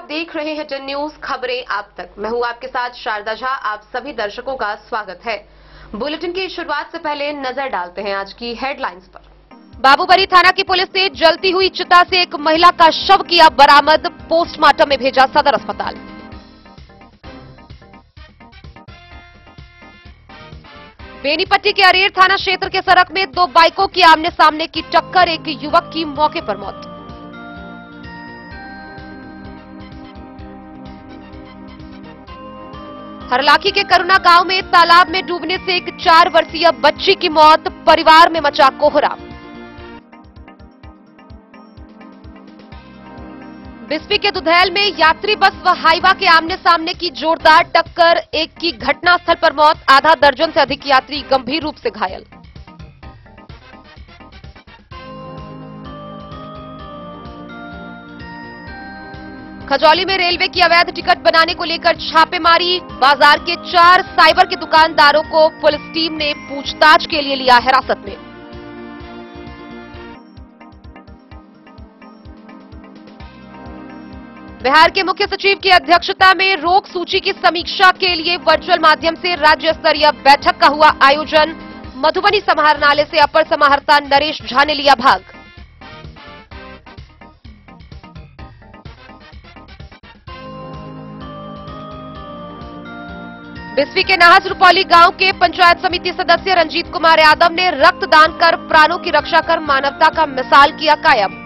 आप देख रहे हैं 10 न्यूज खबरें आप तक। मैं हूं आपके साथ शारदा झा। आप सभी दर्शकों का स्वागत है। बुलेटिन की शुरुआत से पहले नजर डालते हैं आज की हेडलाइंस पर। बाबूबरी थाना की पुलिस ने जलती हुई चिता से एक महिला का शव किया बरामद, पोस्टमार्टम में भेजा सदर अस्पताल। बेनीपट्टी के अरेर थाना क्षेत्र के सड़क में दो बाइकों की आमने सामने की टक्कर, एक युवक की मौके पर मौत। हरलाखी के करुणा गांव में तालाब में डूबने से एक 4 वर्षीय बच्ची की मौत, परिवार में मचा कोहराम। बिस्फी के दुधैल में यात्री बस व हाईवा के आमने सामने की जोरदार टक्कर, एक की घटनास्थल पर मौत, आधा दर्जन से अधिक यात्री गंभीर रूप से घायल। खजौली में रेलवे की अवैध टिकट बनाने को लेकर छापेमारी, बाजार के 4 साइबर के दुकानदारों को पुलिस टीम ने पूछताछ के लिए लिया हिरासत में। बिहार के मुख्य सचिव की अध्यक्षता में रोग सूची की समीक्षा के लिए वर्चुअल माध्यम से राज्य स्तरीय बैठक का हुआ आयोजन, मधुबनी समाहरणालय से अपर समाहर्ता नरेश झा ने लिया भाग। बिस्फी के नाहस रुपौली गांव के पंचायत समिति सदस्य रंजीत कुमार यादव ने रक्तदान कर प्राणों की रक्षा कर मानवता का मिसाल किया कायम।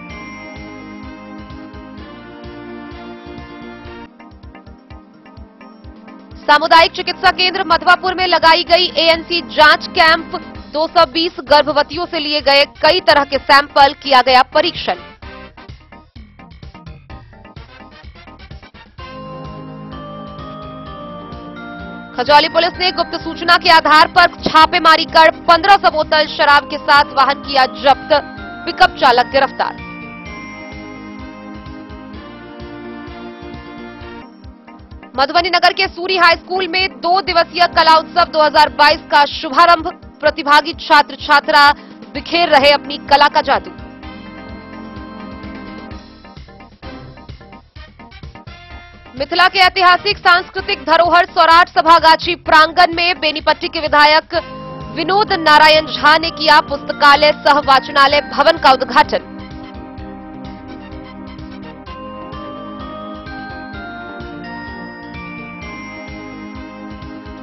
सामुदायिक चिकित्सा केंद्र मधवापुर में लगाई गई एएनसी जांच कैंप, 220 गर्भवतियों से लिए गए कई तरह के सैंपल, किया गया परीक्षण। खजौली पुलिस ने गुप्त सूचना के आधार पर छापेमारी कर 1500 बोतल शराब के साथ वाहन किया जब्त, पिकअप चालक गिरफ्तार। मधुबनी नगर के सूरी हाई स्कूल में 2 दिवसीय कला उत्सव 2022 का शुभारंभ, प्रतिभागी छात्र छात्रा बिखेर रहे अपनी कला का जादू। मिथिला के ऐतिहासिक सांस्कृतिक धरोहर सौराठ सभागाछी प्रांगण में बेनीपट्टी के विधायक विनोद नारायण झा ने किया पुस्तकालय सह वाचनालय भवन का उद्घाटन।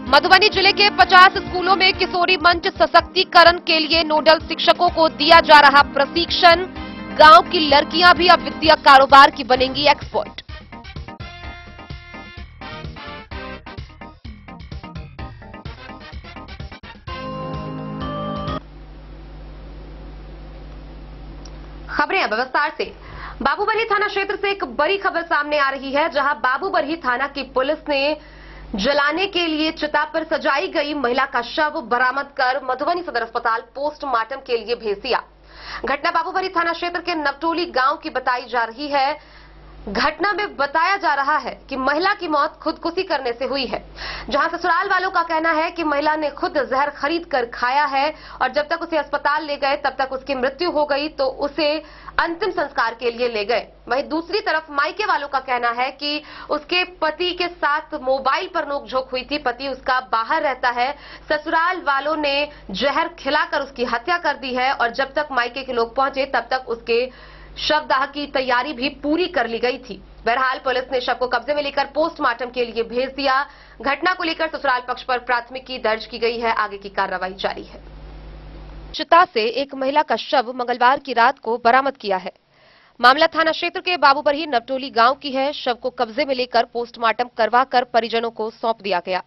मधुबनी जिले के 50 स्कूलों में किशोरी मंच सशक्तिकरण के लिए नोडल शिक्षकों को दिया जा रहा प्रशिक्षण, गांव की लड़कियां भी अब वित्तीय कारोबार की बनेंगी एक्सपर्ट। खबरें अब विस्तार से। बाबूबरी थाना क्षेत्र से एक बड़ी खबर सामने आ रही है, जहां बाबूबरी थाना की पुलिस ने जलाने के लिए चिता पर सजाई गई महिला का शव बरामद कर मधुबनी सदर अस्पताल पोस्टमार्टम के लिए भेज दिया। घटना बाबूबरी थाना क्षेत्र के नवटोली गांव की बताई जा रही है। घटना में बताया जा रहा है कि महिला की मौत खुदकुशी करने से हुई है, जहां ससुराल वालों का कहना है कि महिला ने खुद जहर खरीद कर खाया है और जब तक उसे अस्पताल ले गए तब तक उसकी मृत्यु हो गई तो उसे अंतिम संस्कार के लिए ले गए। वहीं दूसरी तरफ मायके वालों का कहना है कि उसके पति के साथ मोबाइल पर नोकझोंक हुई थी, पति उसका बाहर रहता है, ससुराल वालों ने जहर खिलाकर उसकी हत्या कर दी है और जब तक मायके के लोग पहुंचे तब तक उसके शवदाह की तैयारी भी पूरी कर ली गई थी। बहरहाल पुलिस ने शव को कब्जे में लेकर पोस्टमार्टम के लिए भेज दिया। घटना को लेकर ससुराल पक्ष पर प्राथमिकी दर्ज की गई है, आगे की कार्रवाई जारी है। चिता से एक महिला का शव मंगलवार की रात को बरामद किया है। मामला थाना क्षेत्र के बाबूबरही नवटोली गांव की है। शव को कब्जे में लेकर पोस्टमार्टम करवाकर परिजनों को सौंप दिया गया।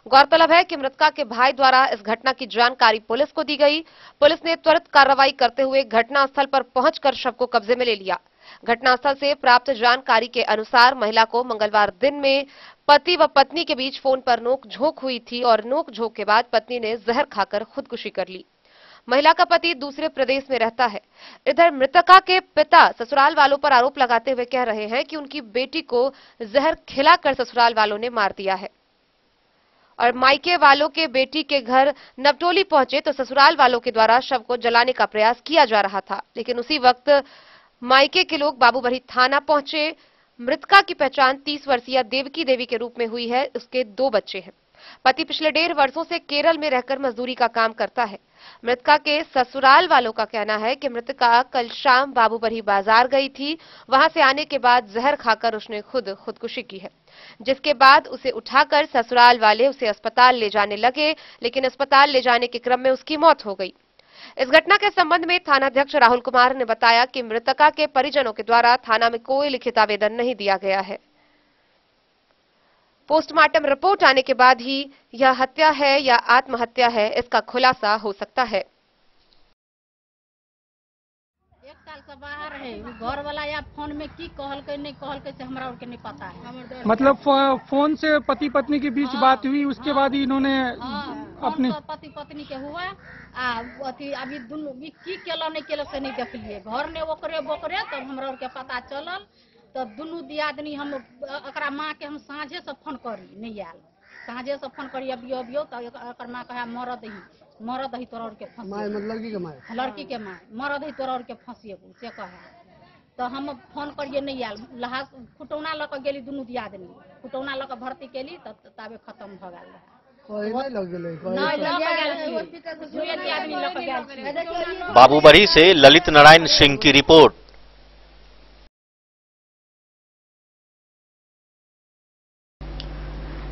गौरतलब है कि मृतका के भाई द्वारा इस घटना की जानकारी पुलिस को दी गई। पुलिस ने त्वरित कार्रवाई करते हुए घटनास्थल पर पहुंचकर शव को कब्जे में ले लिया। घटनास्थल से प्राप्त जानकारी के अनुसार महिला को मंगलवार दिन में पति व पत्नी के बीच फोन पर नोकझोंक हुई थी और नोकझोंक के बाद पत्नी ने जहर खाकर खुदकुशी कर ली। महिला का पति दूसरे प्रदेश में रहता है। इधर मृतका के पिता ससुराल वालों पर आरोप लगाते हुए कह रहे हैं कि उनकी बेटी को जहर खिलाकर ससुराल वालों ने मार दिया है और मायके वालों के बेटी के घर नवटोली पहुंचे तो ससुराल वालों के द्वारा शव को जलाने का प्रयास किया जा रहा था, लेकिन उसी वक्त मायके के लोग बाबूबरही थाना पहुंचे। मृतका की पहचान 30 वर्षीय देवकी देवी के रूप में हुई है। उसके 2 बच्चे हैं। पति पिछले 1.5 वर्षों से केरल में रहकर मजदूरी का काम करता है। मृतका के ससुराल वालों का कहना है कि मृतका कल शाम बाबूबरही बाजार गई थी। वहां से आने के बाद जहर खाकर उसने खुदकुशी की है, जिसके बाद उसे उठाकर ससुराल वाले उसे अस्पताल ले जाने लगे, लेकिन अस्पताल ले जाने के क्रम में उसकी मौत हो गई। इस घटना के संबंध में थानाध्यक्ष राहुल कुमार ने बताया कि मृतका के परिजनों के द्वारा थाना में कोई लिखित आवेदन नहीं दिया गया है। पोस्टमार्टम रिपोर्ट आने के बाद ही यह हत्या है या आत्महत्या है, इसका खुलासा हो सकता है। 1 साल से बाहर है, घर वाला या फोन में की कहल के नहीं कहल के से हमरा और के नहीं पता है। मतलब फोन से पति पत्नी के बीच बात हुई, उसके बाद ही इन्होंने अपने पति पत्नी के हुआ अथी अभी दुनू की केला नहीं केला से नहीं देखलिए। घर ने ओकरे बोकरे तब हमरा और के पता चलल, तब दुनू दियादनी हम एकरा माँ के हम साँझे से फोन करी नहीं आयल, साँझे से फोन करी अबियो तो एकर माँ कहे मरद ही तोरा और के फंसी, लड़की के माँ मरद ही तोरा और के फंसिएबू से कहे। तो हम फोन करिए नहीं आयल, लहा खुटौना लऽ के गेली दुनू दियादनी, खुटौना लऽ के भर्ती केली तब ताबे खत्म भ गेल रहे। बाबूबरही से ललित नारायण सिंह की रिपोर्ट।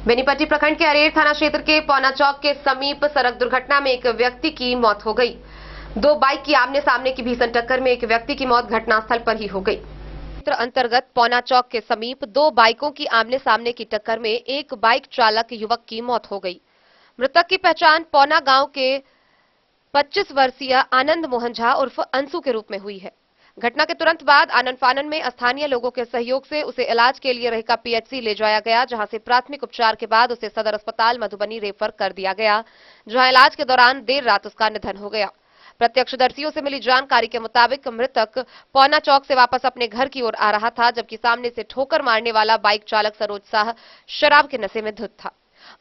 बेनीपट्टी प्रखंड के अरेर थाना क्षेत्र के पौना चौक के समीप सड़क दुर्घटना में एक व्यक्ति की मौत हो गई। 2 बाइक की आमने सामने की भीषण टक्कर में एक व्यक्ति की मौत घटनास्थल पर ही हो गई। क्षेत्र अंतर्गत पौना चौक के समीप 2 बाइकों की आमने सामने की टक्कर में एक बाइक चालक युवक की मौत हो गई। मृतक की पहचान पौना गांव के 25 वर्षीय आनंद मोहन झा उर्फ अंशु के रूप में हुई है। घटना के तुरंत बाद आनन फानन में स्थानीय लोगों के सहयोग से उसे इलाज के लिए रहेका पीएचसी ले जाया गया, जहां से प्राथमिक उपचार के बाद उसे सदर अस्पताल मधुबनी रेफर कर दिया गया, जहां इलाज के दौरान देर रात उसका निधन हो गया। प्रत्यक्षदर्शियों से मिली जानकारी के मुताबिक मृतक पौना चौक से वापस अपने घर की ओर आ रहा था, जबकि सामने से ठोकर मारने वाला बाइक चालक सरोज शाह शराब के नशे में धुत था।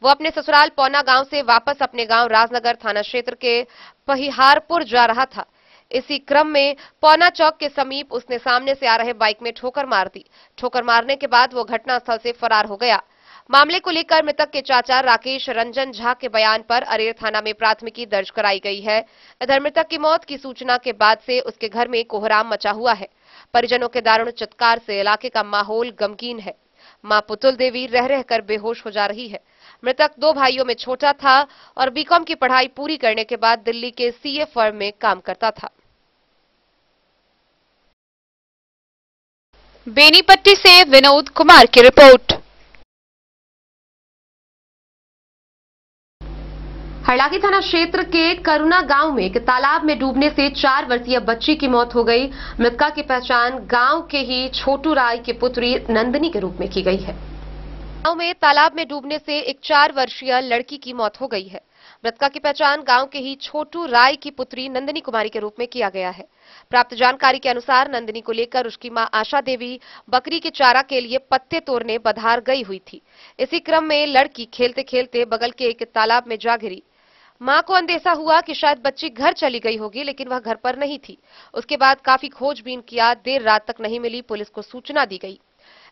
वो अपने ससुराल पौना गांव से वापस अपने गांव राजनगर थाना क्षेत्र के पहिहारपुर जा रहा था। इसी क्रम में पौना चौक के समीप उसने सामने से आ रहे बाइक में ठोकर मार दी। ठोकर मारने के बाद वो घटनास्थल से फरार हो गया। मामले को लेकर मृतक के चाचा राकेश रंजन झा के बयान पर अरेर थाना में प्राथमिकी दर्ज कराई गई है। इधर मृतक की मौत की सूचना के बाद से उसके घर में कोहराम मचा हुआ है। परिजनों के दारुण चित्कार से इलाके का माहौल गमगीन है। मां पुतुल देवी रह रहकर बेहोश हो जा रही है। मृतक 2 भाइयों में छोटा था और बीकॉम की पढ़ाई पूरी करने के बाद दिल्ली के सीए फर्म में काम करता था। बेनीपट्टी से विनोद कुमार की रिपोर्ट। हरलाखी थाना क्षेत्र के करुणा गांव में एक तालाब में डूबने से 4 वर्षीय बच्ची की मौत हो गई। मृतका की पहचान गांव के ही छोटू राय की पुत्री नंदिनी के रूप में की गई है। गांव में तालाब में डूबने से एक 4 वर्षीय लड़की की मौत हो गई है। मृतका की पहचान गांव के ही छोटू राय की पुत्री नंदिनी कुमारी के रूप में किया गया है। प्राप्त जानकारी के अनुसार नंदिनी को लेकर उसकी मां आशा देवी बकरी के चारा के लिए पत्ते तोड़ने बधार गई हुई थी। इसी क्रम में लड़की खेलते खेलते बगल के एक तालाब में जा गिरी। मां को अंदेशा हुआ कि शायद बच्ची घर चली गई होगी, लेकिन वह घर पर नहीं थी। उसके बाद काफी खोजबीन किया, देर रात तक नहीं मिली। पुलिस को सूचना दी गई।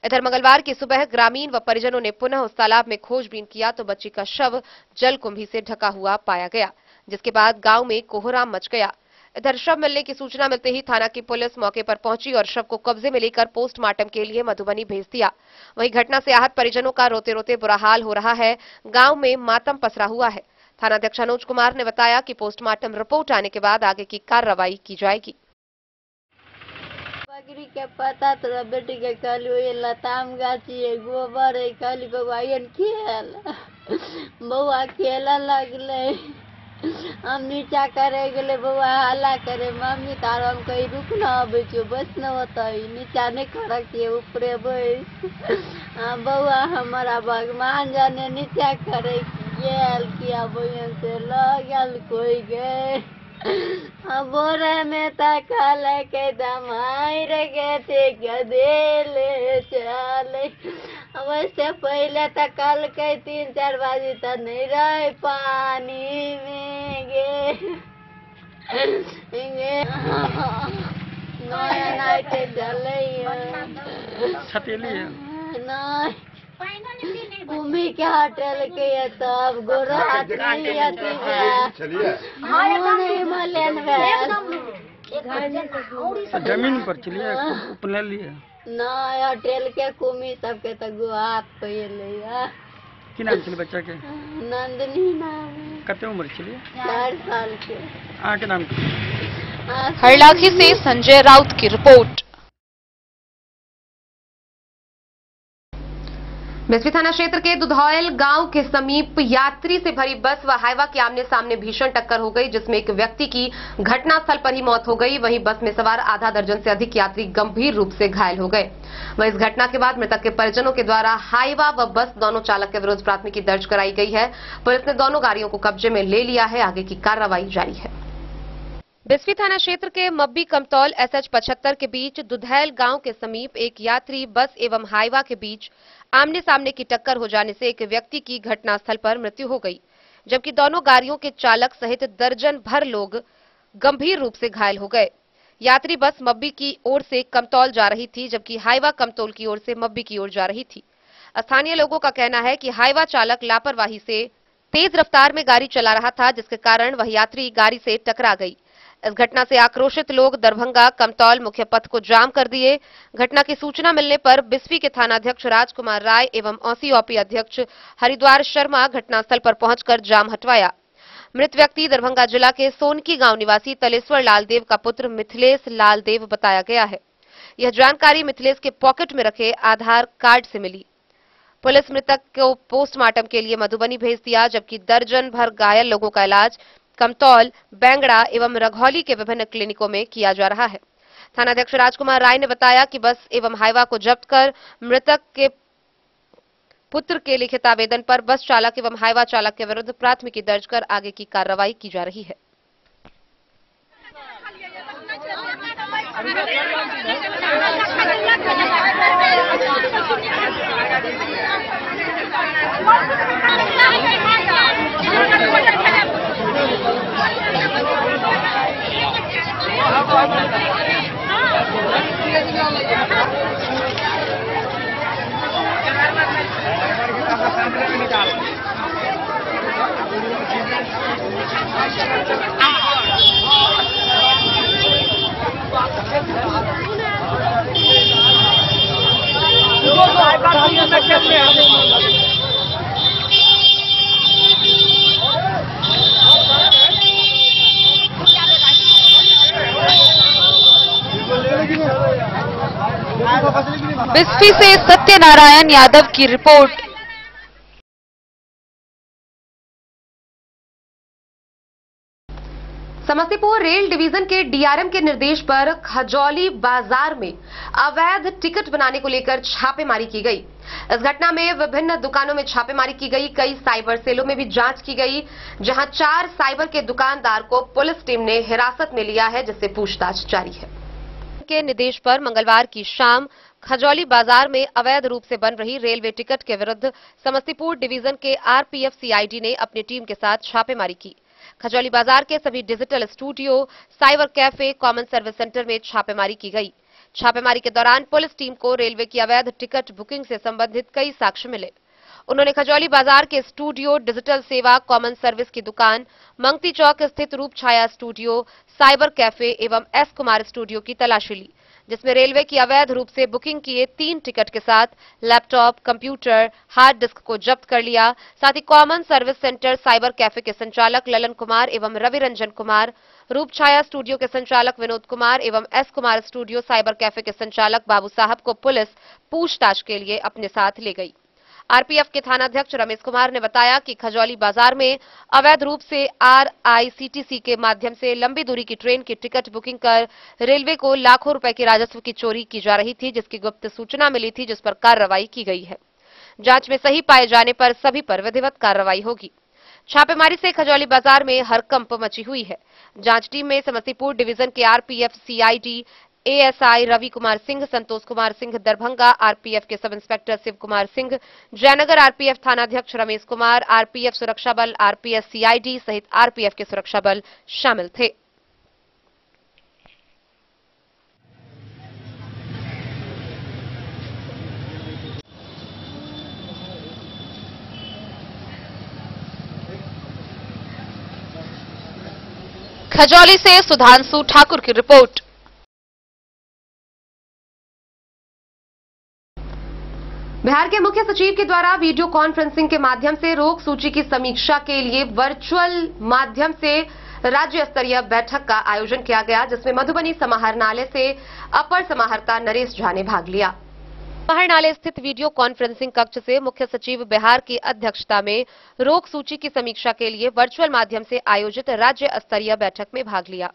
इधर मंगलवार की सुबह ग्रामीण व परिजनों ने पुनः उस तालाब में खोजबीन किया तो बच्ची का शव जलकुंभी से ढका हुआ पाया गया, जिसके बाद गांव में कोहराम मच गया। इधर शव मिलने की सूचना मिलते ही थाना की पुलिस मौके पर पहुंची और शव को कब्जे में लेकर पोस्टमार्टम के लिए मधुबनी भेज दिया। वहीं घटना से आहत परिजनों का रोते रोते बुरा हाल हो रहा है। गांव में मातम पसरा हुआ है। थानाध्यक्ष अनुज कुमार ने बताया कि पोस्टमार्टम रिपोर्ट आने के बाद आगे की कार्रवाई की जाएगी। बकरी के पता तो बेटी के कहलू ये लताम गाछी है, गोबर है, कहली बउआ खेल बउआ खेला लगले। हम नीचा करे गले, बउआ हल्ला करे मम्मी तार हम कहीं रुक न अबे बस न होता नीचा नहीं कर के ऊपरे बैठ। बउआ हमारा भगवान जाने नीचा करे गेल किया बहन से लगल कोई गए। बोरे में तकल के दमाई रे गदेले चले। वैसे पहले तकल के 3-4 बजे तक नहीं रहे पानी में गे नया नाइट चले। छतेली है। नहीं भूमि के होटल के ये तब गोरा हाथ नहीं आती है नहीं मलेन तो जमीन पर चलिए अपने लिए ना होटल के कुमी सबके तो गुआप पे लिया कि नाम चलिए बच्चा के नंदनी नाम कितने उम्र चलिए 4 साल के के नाम हरलाखी से संजय राउत की रिपोर्ट। बिस्फी थाना क्षेत्र के दुधौल गांव के समीप यात्री से भरी बस व हाईवा के आमने सामने भीषण टक्कर हो गई, जिसमें एक व्यक्ति की घटनास्थल पर ही मौत हो गई। वहीं बस में सवार आधा दर्जन से अधिक यात्री गंभीर रूप से घायल हो गए। वह इस घटना के बाद मृतक के परिजनों के द्वारा हाईवा व बस दोनों चालक के विरुद्ध प्राथमिकी दर्ज कराई गई है। पुलिस ने दोनों गाड़ियों को कब्जे में ले लिया है। आगे की कार्रवाई जारी है। बिस्फी थाना क्षेत्र के मब्बी कमतौल SH 75 के बीच दुधैल गांव के समीप एक यात्री बस एवं हाईवा के बीच आमने सामने की टक्कर हो जाने से एक व्यक्ति की घटनास्थल पर मृत्यु हो गई, जबकि दोनों गाड़ियों के चालक सहित दर्जन भर लोग गंभीर रूप से घायल हो गए। यात्री बस मब्बी की ओर से कमतौल जा रही थी, जबकि हाईवा कमतौल की ओर से मब्बी की ओर जा रही थी। स्थानीय लोगों का कहना है कि हाईवा चालक लापरवाही से तेज रफ्तार में गाड़ी चला रहा था, जिसके कारण वह यात्री गाड़ी से टकरा गई। इस घटना से आक्रोशित लोग दरभंगा कमतौल मुख्य पथ को जाम कर दिए। घटना की सूचना मिलने पर बिस्फी के थानाध्यक्ष राजकुमार राय एवं OCOP अध्यक्ष हरिद्वार शर्मा घटनास्थल पर पहुंचकर जाम हटवाया। मृत व्यक्ति दरभंगा जिला के सोनकी गांव निवासी तलेश्वर लालदेव का पुत्र मिथिलेश लालदेव बताया गया है। यह जानकारी मिथिलेश के पॉकेट में रखे आधार कार्ड से मिली। पुलिस मृतक को पोस्टमार्टम के लिए मधुबनी भेज दिया, जबकि दर्जन भर घायल लोगों का इलाज कमतौल, बैंगड़ा एवं रघौली के विभिन्न क्लिनिकों में किया जा रहा है। थानाध्यक्ष राजकुमार राय ने बताया कि बस एवं हाईवा को जब्त कर मृतक के पुत्र के लिखित आवेदन पर बस चालक एवं हाईवा चालक के विरुद्ध प्राथमिकी दर्ज कर आगे की कार्रवाई की जा रही है। बिस्फी से सत्यनारायण यादव की रिपोर्ट। समस्तीपुर रेल डिवीजन के DRM के निर्देश पर खजौली बाजार में अवैध टिकट बनाने को लेकर छापेमारी की गई। इस घटना में विभिन्न दुकानों में छापेमारी की गई। कई साइबर सेलों में भी जांच की गई, जहां 4 साइबर के दुकानदार को पुलिस टीम ने हिरासत में लिया है, जिससे पूछताछ जारी है। के निर्देश पर मंगलवार की शाम खजौली बाजार में अवैध रूप से बन रही रेलवे टिकट के विरुद्ध समस्तीपुर डिवीजन के RPF CID ने अपनी टीम के साथ छापेमारी की। खजौली बाजार के सभी digital studio, cyber cafe, common service centre में छापेमारी की गई। छापेमारी के दौरान पुलिस टीम को रेलवे की अवैध टिकट बुकिंग से संबंधित कई साक्ष्य मिले। उन्होंने खजौली बाजार के स्टूडियो, डिजिटल सेवा, कॉमन सर्विस की दुकान, मंगती चौक स्थित रूप छाया स्टूडियो, साइबर कैफे एवं S कुमार स्टूडियो की तलाशी ली, जिसमें रेलवे की अवैध रूप से बुकिंग किए 3 टिकट के साथ लैपटॉप, कंप्यूटर, हार्ड डिस्क को जब्त कर लिया। साथ ही common service centre cyber cafe के संचालक ललन कुमार एवं रवि रंजन कुमार, रूप छाया स्टूडियो के संचालक विनोद कुमार एवं S Kumar studio cyber cafe के संचालक बाबू साहब को पुलिस पूछताछ के लिए अपने साथ ले गई। RPF के थानाध्यक्ष रमेश कुमार ने बताया कि खजौली बाजार में अवैध रूप से RICTC के माध्यम से लंबी दूरी की ट्रेन की टिकट बुकिंग कर रेलवे को लाखों रुपए के राजस्व की चोरी की जा रही थी, जिसकी गुप्त सूचना मिली थी, जिस पर कार्रवाई की गई है। जांच में सही पाए जाने पर सभी पर विधिवत कार्रवाई होगी। छापेमारी से खजौली बाजार में हड़कंप मची हुई है। जांच टीम में समस्तीपुर डिवीजन के RPF CID ASI Ravi Kumar Singh, Santosh Kumar Singh Darbhanga RPF के sub inspector Shiv Kumar Singh, Jaynagar RPF थानाध्यक्ष रमेश कुमार, RPF सुरक्षा बल RPS CID सहित RPF के सुरक्षा बल शामिल थे। खजौली से सुधांशु ठाकुर की रिपोर्ट। बिहार के मुख्य सचिव के द्वारा वीडियो कॉन्फ्रेंसिंग के माध्यम से रोग सूची की समीक्षा के लिए वर्चुअल माध्यम से राज्य स्तरीय बैठक का आयोजन किया गया, जिसमें मधुबनी समाहरणालय से अपर समाहर्ता नरेश झा ने भाग लिया। समाहरणालय स्थित वीडियो कॉन्फ्रेंसिंग कक्ष से मुख्य सचिव बिहार की अध्यक्षता में रोग सूची की समीक्षा के लिए वर्चुअल माध्यम से आयोजित राज्य स्तरीय बैठक में भाग लिया।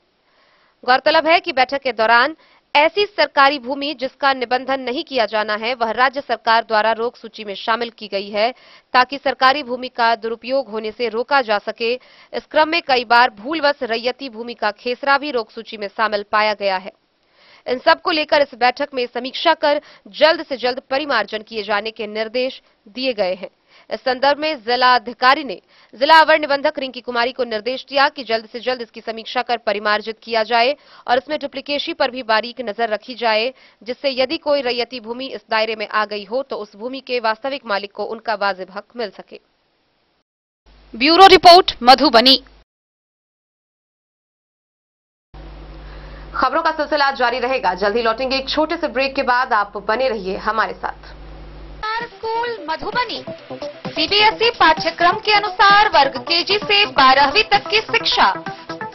गौरतलब है कि बैठक के दौरान ऐसी सरकारी भूमि जिसका निबंधन नहीं किया जाना है वह राज्य सरकार द्वारा रोग सूची में शामिल की गई है, ताकि सरकारी भूमि का दुरुपयोग होने से रोका जा सके। इस क्रम में कई बार भूलवश रैयती भूमि का खेसरा भी रोग सूची में शामिल पाया गया है। इन सब को लेकर इस बैठक में समीक्षा कर जल्द से जल्द परिमार्जन किए जाने के निर्देश दिए गए हैं। इस संदर्भ में जिला अधिकारी ने जिला अवर निबंधक रिंकी कुमारी को निर्देश दिया कि जल्द से जल्द इसकी समीक्षा कर परिमार्जित किया जाए और इसमें डुप्लीकेसी पर भी बारीक नजर रखी जाए, जिससे यदि कोई रैयती भूमि इस दायरे में आ गई हो तो उस भूमि के वास्तविक मालिक को उनका वाजिब हक मिल सके। Bureau report, Madhubani. खबरों का सिलसिला जारी रहेगा। जल्द ही लौटेंगे एक छोटे से ब्रेक के बाद। आप बने रहिए हमारे साथ। स्कूल मधुबनी सीबीएसई पाठ्यक्रम के अनुसार वर्ग केजी से 12वीं तक की शिक्षा।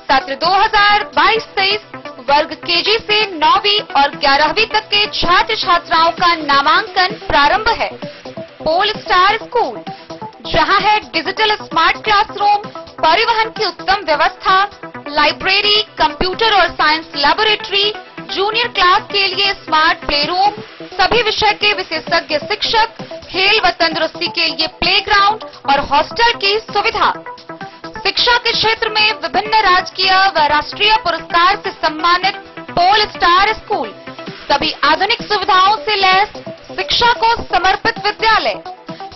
सत्र 2022-23 वर्ग केजी से 9वीं और 11वीं तक के छात्र छात्राओं का नामांकन प्रारंभ है। पोल स्टार स्कूल, जहां है डिजिटल स्मार्ट क्लासरूम, परिवहन की उत्तम व्यवस्था, लाइब्रेरी, कंप्यूटर और साइंस लैबोरेटरी, जूनियर क्लास के लिए स्मार्ट प्ले रूम, सभी विषय के विशेषज्ञ शिक्षक, खेल व तंदुरुस्ती के लिए प्लेग्राउंड और हॉस्टल की सुविधा। शिक्षा के क्षेत्र में विभिन्न राजकीय व राष्ट्रीय पुरस्कार से सम्मानित पोल स्टार स्कूल, सभी आधुनिक सुविधाओं से लैस शिक्षा को समर्पित विद्यालय,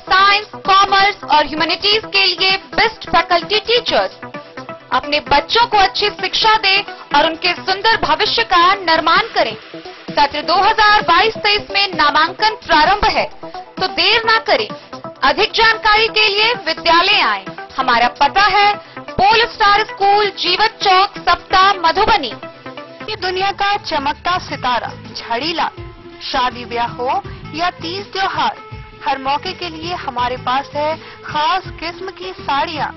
साइंस, कॉमर्स और ह्यूमैनिटीज के लिए बेस्ट फैकल्टी टीचर्स। अपने बच्चों को अच्छी शिक्षा दें और उनके सुंदर भविष्य का निर्माण करें। सत्र 2022-23 में नामांकन प्रारंभ है, तो देर ना करें। अधिक जानकारी के लिए विद्यालय आएं। हमारा पता है पोल स्टार स्कूल, जीवत चौक, सप्ताह, मधुबनी। ये दुनिया का चमकता सितारा झाड़ीलाल। शादी ब्याह हो या तीज त्योहार, हर मौके के लिए हमारे पास है खास किस्म की साड़ियाँ।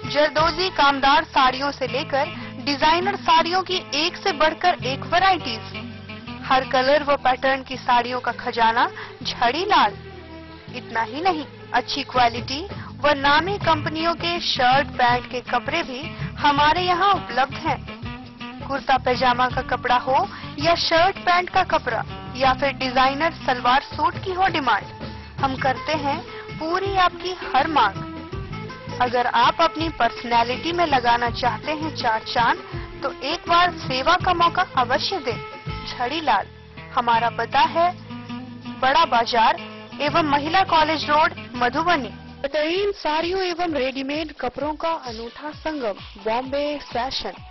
जरदोजी कामदार साड़ियों से लेकर डिजाइनर साड़ियों की एक से बढ़कर एक वैरायटीज। हर कलर व पैटर्न की साड़ियों का खजाना झाड़ीलाल। इतना ही नहीं, अच्छी क्वालिटी व नामी कंपनियों के शर्ट पैंट के कपड़े भी हमारे यहाँ उपलब्ध हैं। कुर्ता पैजामा का कपड़ा हो या शर्ट पैंट का कपड़ा या फिर डिजाइनर सलवार सूट की हो डिमांड, हम करते हैं पूरी आपकी हर मांग। अगर आप अपनी पर्सनैलिटी में लगाना चाहते हैं चार चांद, तो एक बार सेवा का मौका अवश्य दें। झाड़ीलाल, हमारा पता है बड़ा बाजार एवं महिला कॉलेज रोड, मधुबनी। बेहतरीन साड़ियों एवं रेडीमेड कपड़ों का अनूठा संगम, बॉम्बे फैशन।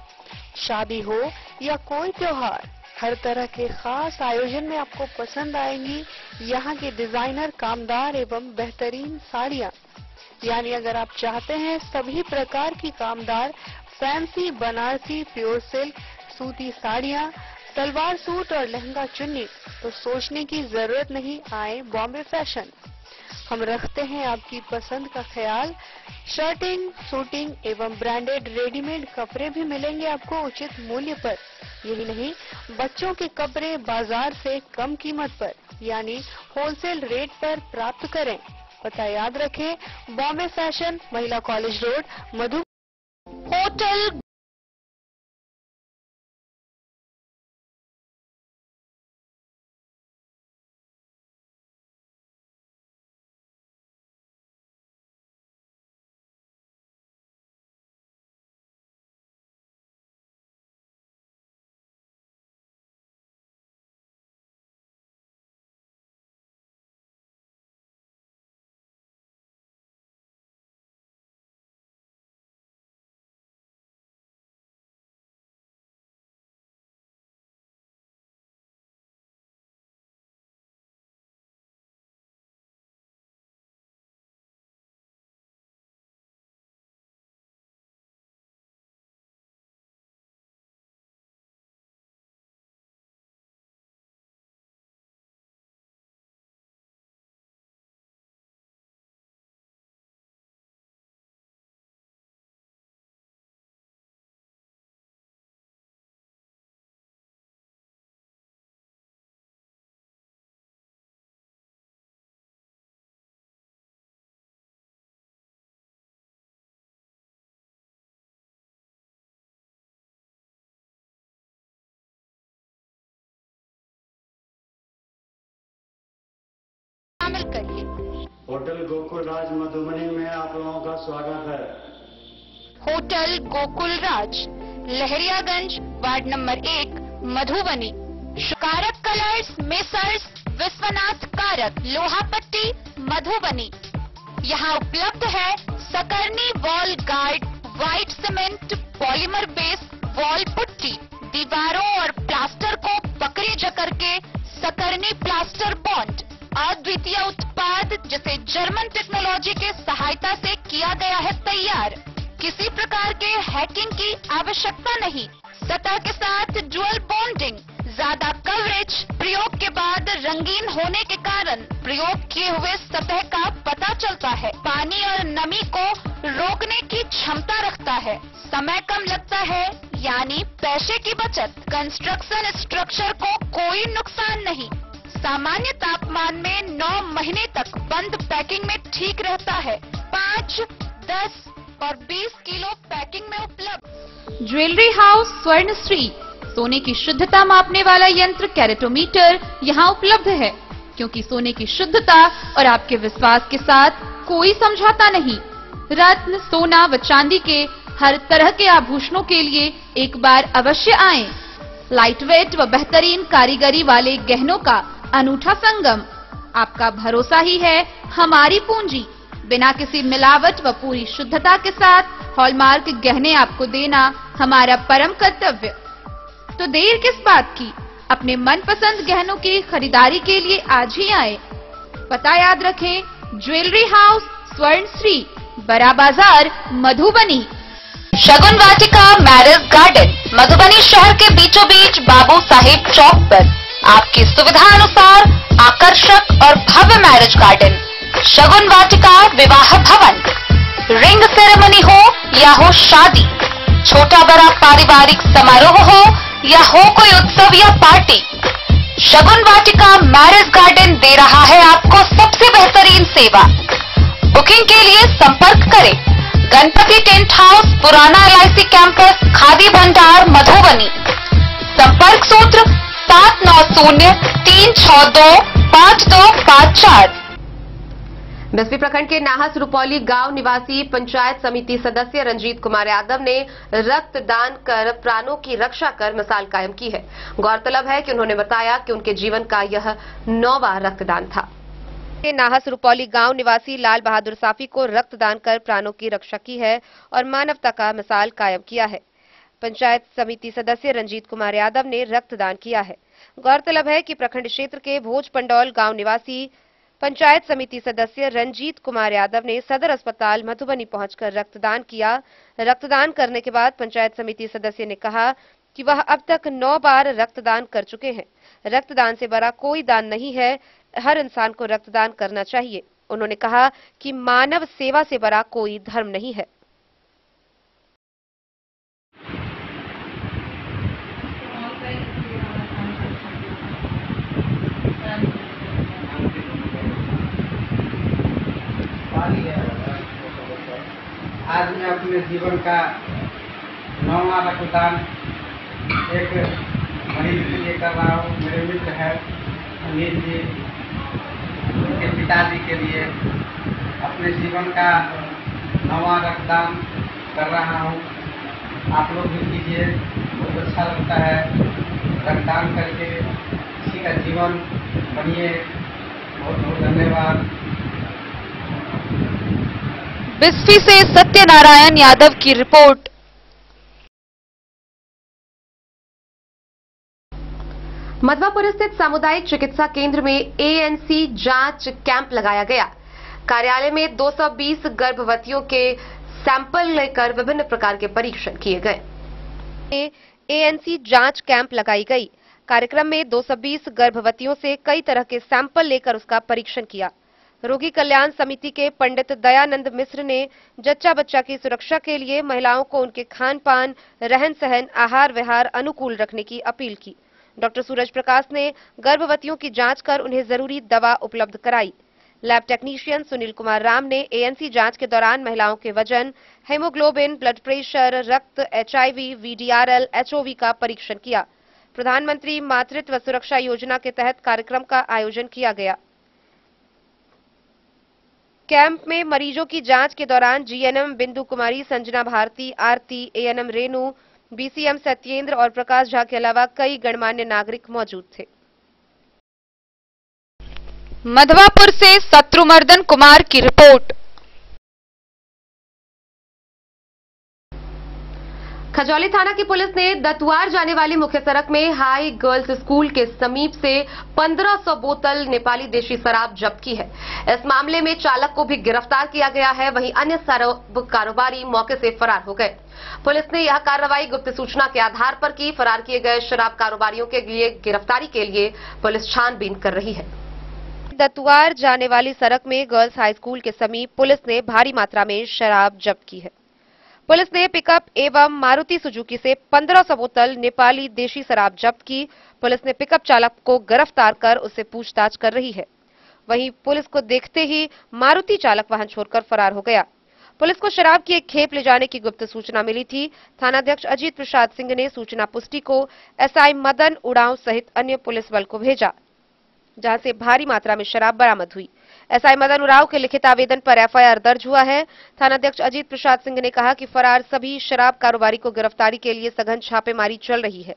शादी हो या कोई त्योहार, हर तरह के खास आयोजन में आपको पसंद आएंगी यहाँ के डिजाइनर, कामदार एवं बेहतरीन साड़ियाँ। यानी अगर आप चाहते हैं सभी प्रकार की कामदार, फैंसी, बनारसी, प्योर सिल्क, सूती साड़ियाँ, सलवार सूट और लहंगा चुन्नी, तो सोचने की जरूरत नहीं, आए बॉम्बे फैशन। हम रखते हैं आपकी पसंद का ख्याल। शर्टिंग, सूटिंग एवं ब्रांडेड रेडीमेड कपड़े भी मिलेंगे आपको उचित मूल्य पर। यही नहीं, बच्चों के कपड़े बाजार से कम कीमत पर यानी होलसेल रेट पर प्राप्त करें। पता याद रखें, बॉम्बे फैशन, महिला कॉलेज रोड, मधु। होटल होटल गोकुल राज मधुबनी में आप लोगों का स्वागत है। होटल गोकुल राज, लहरियागंज, वार्ड नंबर 1, मधुबनी। कारक कलर्स, मेसर्स विश्वनाथ कारक, लोहापट्टी, मधुबनी। यहाँ उपलब्ध है सकरनी wall guard, white cement, polymer base wall putty, दीवारों और प्लास्टर को पकड़े जकड़ के सकरनी प्लास्टर बॉन्ड, अद्वितीय उत्पाद जिसे जर्मन टेक्नोलॉजी के सहायता से किया गया है तैयार। किसी प्रकार के हैकिंग की आवश्यकता नहीं। सतह के साथ डुअल बॉन्डिंग, ज्यादा कवरेज, प्रयोग के बाद रंगीन होने के कारण प्रयोग किए हुए सतह का पता चलता है। पानी और नमी को रोकने की क्षमता रखता है। समय कम लगता है, यानी पैसे की बचत। कंस्ट्रक्शन स्ट्रक्चर को कोई नुकसान नहीं। सामान्य तापमान में 9 महीने तक बंद पैकिंग में ठीक रहता है। 5, 10 और 20 किलो पैकिंग में उपलब्ध। ज्वेलरी हाउस स्वर्णश्री, सोने की शुद्धता मापने वाला यंत्र कैरेटोमीटर यहाँ उपलब्ध है, क्योंकि सोने की शुद्धता और आपके विश्वास के साथ कोई समझौता नहीं। रत्न, सोना व चांदी के हर तरह के आभूषणों के लिए एक बार अवश्य आएं। लाइट वेट व बेहतरीन कारीगरी वाले गहनों का अनूठा संगम। आपका भरोसा ही है हमारी पूंजी। बिना किसी मिलावट व पूरी शुद्धता के साथ हॉलमार्क गहने आपको देना हमारा परम कर्तव्य। तो देर किस बात की, अपने मनपसंद गहनों की खरीदारी के लिए आज ही आए। पता याद रखें, ज्वेलरी हाउस स्वर्णश्री, बड़ा बाजार, मधुबनी। शगुन वाटिका मैरिज गार्डन, मधुबनी शहर के बीचों बीच बाबू साहेब चौक पर आपकी सुविधा अनुसार आकर्षक और भव्य मैरिज गार्डन। शगुन वाटिका विवाह भवन, रिंग सेरेमनी हो या हो शादी, छोटा बड़ा पारिवारिक समारोह हो या हो कोई उत्सव या पार्टी, शगुन वाटिका मैरिज गार्डन दे रहा है आपको सबसे बेहतरीन सेवा। बुकिंग के लिए संपर्क करें गणपति टेंट हाउस, पुराना LIC कैंपस, खादी भंडार, मधुबनी। संपर्क सूत्र 7903625254। बिस्फी प्रखंड के नाहस रुपौली गांव निवासी पंचायत समिति सदस्य रंजीत कुमार यादव ने रक्तदान कर प्राणों की रक्षा कर मिसाल कायम की है। गौरतलब है कि उन्होंने बताया कि उनके जीवन का यह 9वां रक्तदान था। नाहस रुपौली गांव निवासी लाल बहादुर साफी को रक्तदान कर प्राणों की रक्षा की है और मानवता का मिसाल कायम किया है। पंचायत समिति सदस्य रंजीत कुमार यादव ने रक्तदान किया है। गौरतलब है कि प्रखंड क्षेत्र के भोज पंडौल गांव निवासी पंचायत समिति सदस्य रंजीत कुमार यादव ने सदर अस्पताल मधुबनी पहुंचकर रक्तदान किया। रक्तदान करने के बाद पंचायत समिति सदस्य ने कहा कि वह अब तक 9 बार रक्तदान कर चुके हैं। रक्तदान से बड़ा कोई दान नहीं है, हर इंसान को रक्तदान करना चाहिए। उन्होंने कहा कि मानव सेवा से बड़ा कोई धर्म नहीं है। आज मैं अपने जीवन का 9वां रक्तदान एक मरीज के लिए कर रहा हूँ। मेरे मित्र है अनिल जी, उनके पिताजी के लिए अपने जीवन का 9वां रक्तदान कर रहा हूँ। आप लोग भी कीजिए, बहुत अच्छा लगता है रक्तदान करके किसी का जीवन बनिए। बहुत बहुत धन्यवाद। बिस्फी से सत्यनारायण यादव की रिपोर्ट। मधवापुर स्थित सामुदायिक चिकित्सा केंद्र में ANC जांच कैंप लगाया गया। कार्यालय में 220 गर्भवतियों के सैंपल लेकर विभिन्न प्रकार के परीक्षण किए गए। ANC जांच कैंप लगाई गई। कार्यक्रम में 220 गर्भवतियों से कई तरह के सैंपल लेकर उसका परीक्षण किया। रोगी कल्याण समिति के पंडित दयानंद मिश्र ने जच्चा बच्चा की सुरक्षा के लिए महिलाओं को उनके खान पान, रहन सहन, आहार विहार अनुकूल रखने की अपील की। डॉक्टर सूरज प्रकाश ने गर्भवतियों की जांच कर उन्हें जरूरी दवा उपलब्ध कराई। लैब टेक्नीशियन सुनील कुमार राम ने ANC जांच के दौरान महिलाओं के वजन, हेमोग्लोबिन, ब्लड प्रेशर, रक्त, HIV, VDRL, HOV का परीक्षण किया। प्रधानमंत्री मातृत्व सुरक्षा योजना के तहत कार्यक्रम का आयोजन किया गया। कैंप में मरीजों की जांच के दौरान जीएनएम बिंदु कुमारी, संजना भारती, आरती, एएनएम रेणु, बीसीएम सत्येंद्र और प्रकाश झा के अलावा कई गणमान्य नागरिक मौजूद थे। मधवापुर से शत्रुमर्दन कुमार की रिपोर्ट। खजौली थाना की पुलिस ने दतुआर जाने वाली मुख्य सड़क में हाई गर्ल्स स्कूल के समीप से 1500 बोतल नेपाली देशी शराब जब्त की है। इस मामले में चालक को भी गिरफ्तार किया गया है, वहीं अन्य शराब कारोबारी मौके से फरार हो गए। पुलिस ने यह कार्रवाई गुप्त सूचना के आधार पर की। फरार किए गए शराब कारोबारियों के लिए गिरफ्तारी के लिए पुलिस छानबीन कर रही है। दतुआर जाने वाली सड़क में गर्ल्स हाई स्कूल के समीप पुलिस ने भारी मात्रा में शराब जब्त की है। पुलिस ने पिकअप एवं मारुति सुजुकी से 1500 बोतल नेपाली देशी शराब जब्त की। पुलिस ने पिकअप चालक को गिरफ्तार कर उससे पूछताछ कर रही है। वहीं पुलिस को देखते ही मारुति चालक वाहन छोड़कर फरार हो गया। पुलिस को शराब की एक खेप ले जाने की गुप्त सूचना मिली थी। थानाध्यक्ष अजीत प्रसाद सिंह ने सूचना पुष्टि को एसआई मदन उड़ाव सहित अन्य पुलिस बल को भेजा, जहां से भारी मात्रा में शराब बरामद हुई। एसआई मदन उराव के लिखित आवेदन पर एफआईआर दर्ज हुआ है। थानाध्यक्ष अजीत प्रसाद सिंह ने कहा कि फरार सभी शराब कारोबारी को गिरफ्तारी के लिए सघन छापेमारी चल रही है।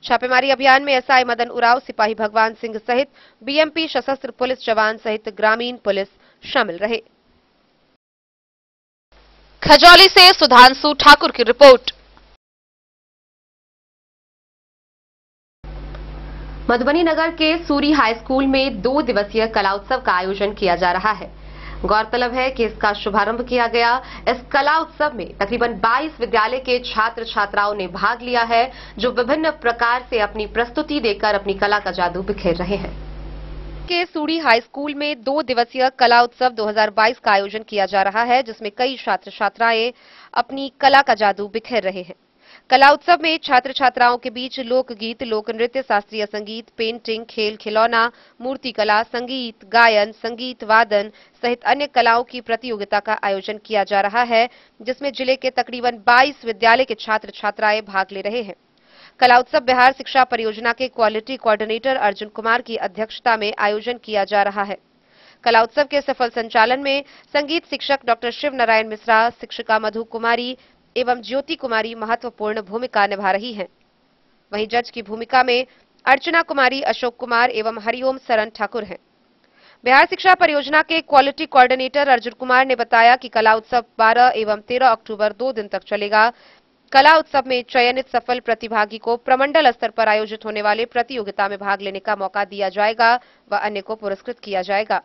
छापेमारी अभियान में एसआई मदन उराव, सिपाही भगवान सिंह सहित बीएमपी सशस्त्र पुलिस जवान सहित ग्रामीण पुलिस शामिल रहे। खजौली से सुधांशु ठाकुर की रिपोर्ट। मधुबनी नगर के सूरी हाई स्कूल में 2 दिवसीय कला उत्सव का आयोजन किया जा रहा है। गौरतलब है कि इसका शुभारंभ किया गया। इस कला उत्सव में तकरीबन 22 विद्यालय के छात्र छात्राओं ने भाग लिया है, जो विभिन्न प्रकार से अपनी प्रस्तुति देकर अपनी कला का जादू बिखेर रहे हैं। के सूरी हाई स्कूल में 2 दिवसीय कला उत्सव 2022 का आयोजन किया जा रहा है, जिसमें कई छात्र छात्राएं अपनी कला का जादू बिखेर रहे हैं। कला उत्सव में छात्र छात्राओं के बीच लोकगीत, लोक नृत्य, शास्त्रीय संगीत, पेंटिंग, खेल खिलौना, मूर्ति कला, संगीत, गायन, संगीत वादन सहित अन्य कलाओं की प्रतियोगिता का आयोजन किया जा रहा है, जिसमें जिले के तकरीबन 22 विद्यालय के छात्र छात्राएं भाग ले रहे हैं। कला उत्सव बिहार शिक्षा परियोजना के क्वालिटी कोऑर्डिनेटर अर्जुन कुमार की अध्यक्षता में आयोजन किया जा रहा है। कला उत्सव के सफल संचालन में संगीत शिक्षक डॉक्टर शिव नारायण मिश्रा, शिक्षिका मधु कुमारी एवं ज्योति कुमारी महत्वपूर्ण भूमिका निभा रही हैं। वहीं जज की भूमिका में अर्चना कुमारी, अशोक कुमार एवं हरिओम सरन ठाकुर हैं। बिहार शिक्षा परियोजना के क्वालिटी कोऑर्डिनेटर अर्जुन कुमार ने बताया कि कला उत्सव 12 एवं 13 अक्टूबर 2 दिन तक चलेगा। कला उत्सव में चयनित सफल प्रतिभागी को प्रमंडल स्तर पर आयोजित होने वाले प्रतियोगिता में भाग लेने का मौका दिया जाएगा व अन्य को पुरस्कृत किया जाएगा।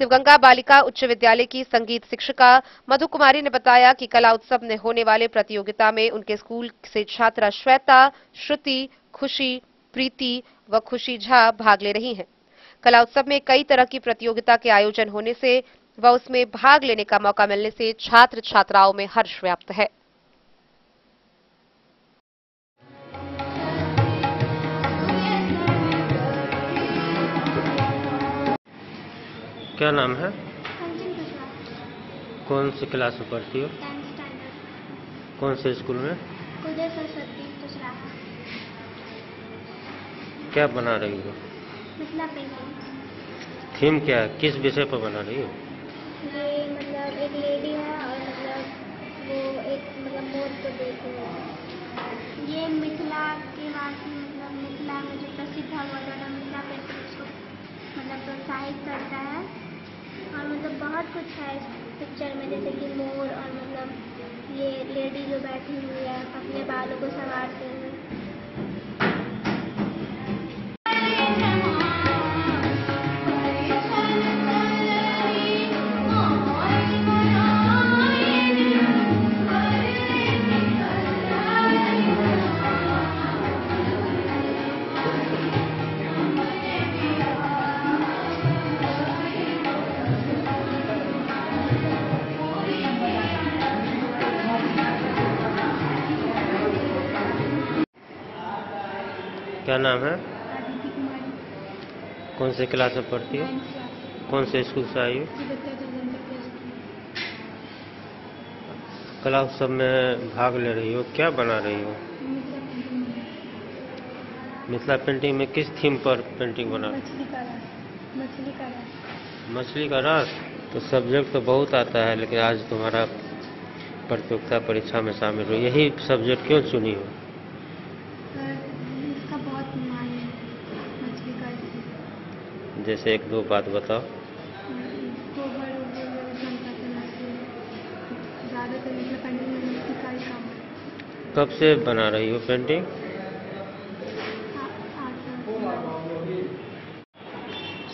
शिवगंगा बालिका उच्च विद्यालय की संगीत शिक्षिका मधु कुमारी ने बताया कि कला उत्सव में होने वाले प्रतियोगिता में उनके स्कूल से छात्रा श्वेता, श्रुति, खुशी, प्रीति व खुशी झा भाग ले रही हैं। कला उत्सव में कई तरह की प्रतियोगिता के आयोजन होने से व उसमें भाग लेने का मौका मिलने से छात्र छात्राओं में हर्ष व्याप्त है। क्या नाम है? कौन सी क्लास में पढ़ती हो? कौन से स्कूल में? क्या बना रही हो? मिथिला पेंटिंग। थीम क्या है? किस विषय पर बना रही हो? ये मतलब एक लेडी है और मतलब वो एक मतलब मोर को देख रही है। ये मिथिला के वासी मतलब मिथिला में जो प्रसिद्ध है वो ज़्यादा मिथिला पेंटिंग उसको मतलब प्रोत्साहित करता है। और मतलब बहुत कुछ है इस पिक्चर में, जैसे कि मोर और मतलब ये लेडी जो बैठी हुई है अपने बालों को संवारते हुए। क्या नाम है? कौन से क्लास में पढ़ती हो? कौन से स्कूल से आई हो? कला उत्सव में भाग ले रही हो, क्या बना रही हो? मिथिला पेंटिंग में किस थीम पर पेंटिंग बना? मछली का रस। मछली का रस। तो सब्जेक्ट तो बहुत आता है, लेकिन आज तुम्हारा प्रतियोगिता परीक्षा में शामिल हो, यही सब्जेक्ट क्यों चुनी हो? इसका बहुत मान है मछली का। जैसे एक दो बात बताओ। गोबर बनता है मछली, ज़्यादातर मतलब पेंटिंग में मिट्टी का ही काम है। कब से बना रही हो पेंटिंग?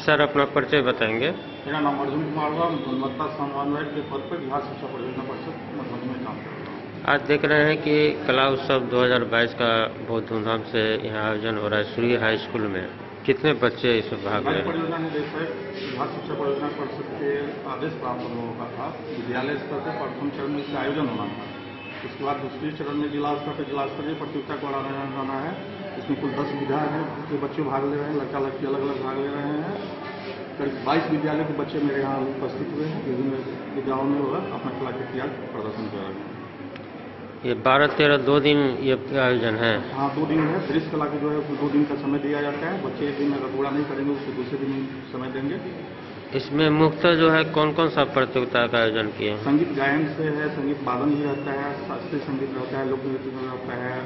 सर अपना परिचय बताएंगे। मेरा नाम अर्जुन कुमार हुआ, गुणवत्ता समन्वयक के पद पर बिहार शिक्षा परियोजना परिषद मधुबनी में काम करता हूँ। आज देख रहे हैं कि कला उत्सव 2022 का बहुत धूमधाम से यहाँ आयोजन हो रहा है सूर्य हाई स्कूल में। कितने बच्चे इसमें भाग ले रहे हैं? परियोजना निदेशक बिहार शिक्षा परियोजना परिषद के आदेश प्राप्त लोगों का था। विद्यालय स्तर पर प्रथम चरण में इसका आयोजन होना था। उसके बाद दूसरे चरण में जिला स्तर पर जिला स्तरीय प्रतियोगिता को कराना है। इसमें कुल 10 विधायक हैं, जो बच्चे भाग ले रहे हैं, लड़का लड़की अलग अलग भाग ले रहे हैं। करीब 22 विद्यालय के बच्चे मेरे यहाँ उपस्थित हुए हैं। विभिन्न विद्यालयों में वह अपना कलाकृतियाँ प्रदर्शन कर रहे हैं। ये 12-13 2 दिन ये आयोजन है? हाँ, 2 दिन है। दृश्य कला को जो है 2 दिन का समय दिया जाता है। बच्चे एक दिन अगर पूरा नहीं करेंगे उसको दूसरे दिन समय देंगे। इसमें मुख्यतः जो है कौन कौन सा प्रतियोगिता का आयोजन किए हैं? संगीत गायन से है, संगीत वादन भी रहता है, शास्त्रीय संगीत रहता है, लोक नृत्य रहता है,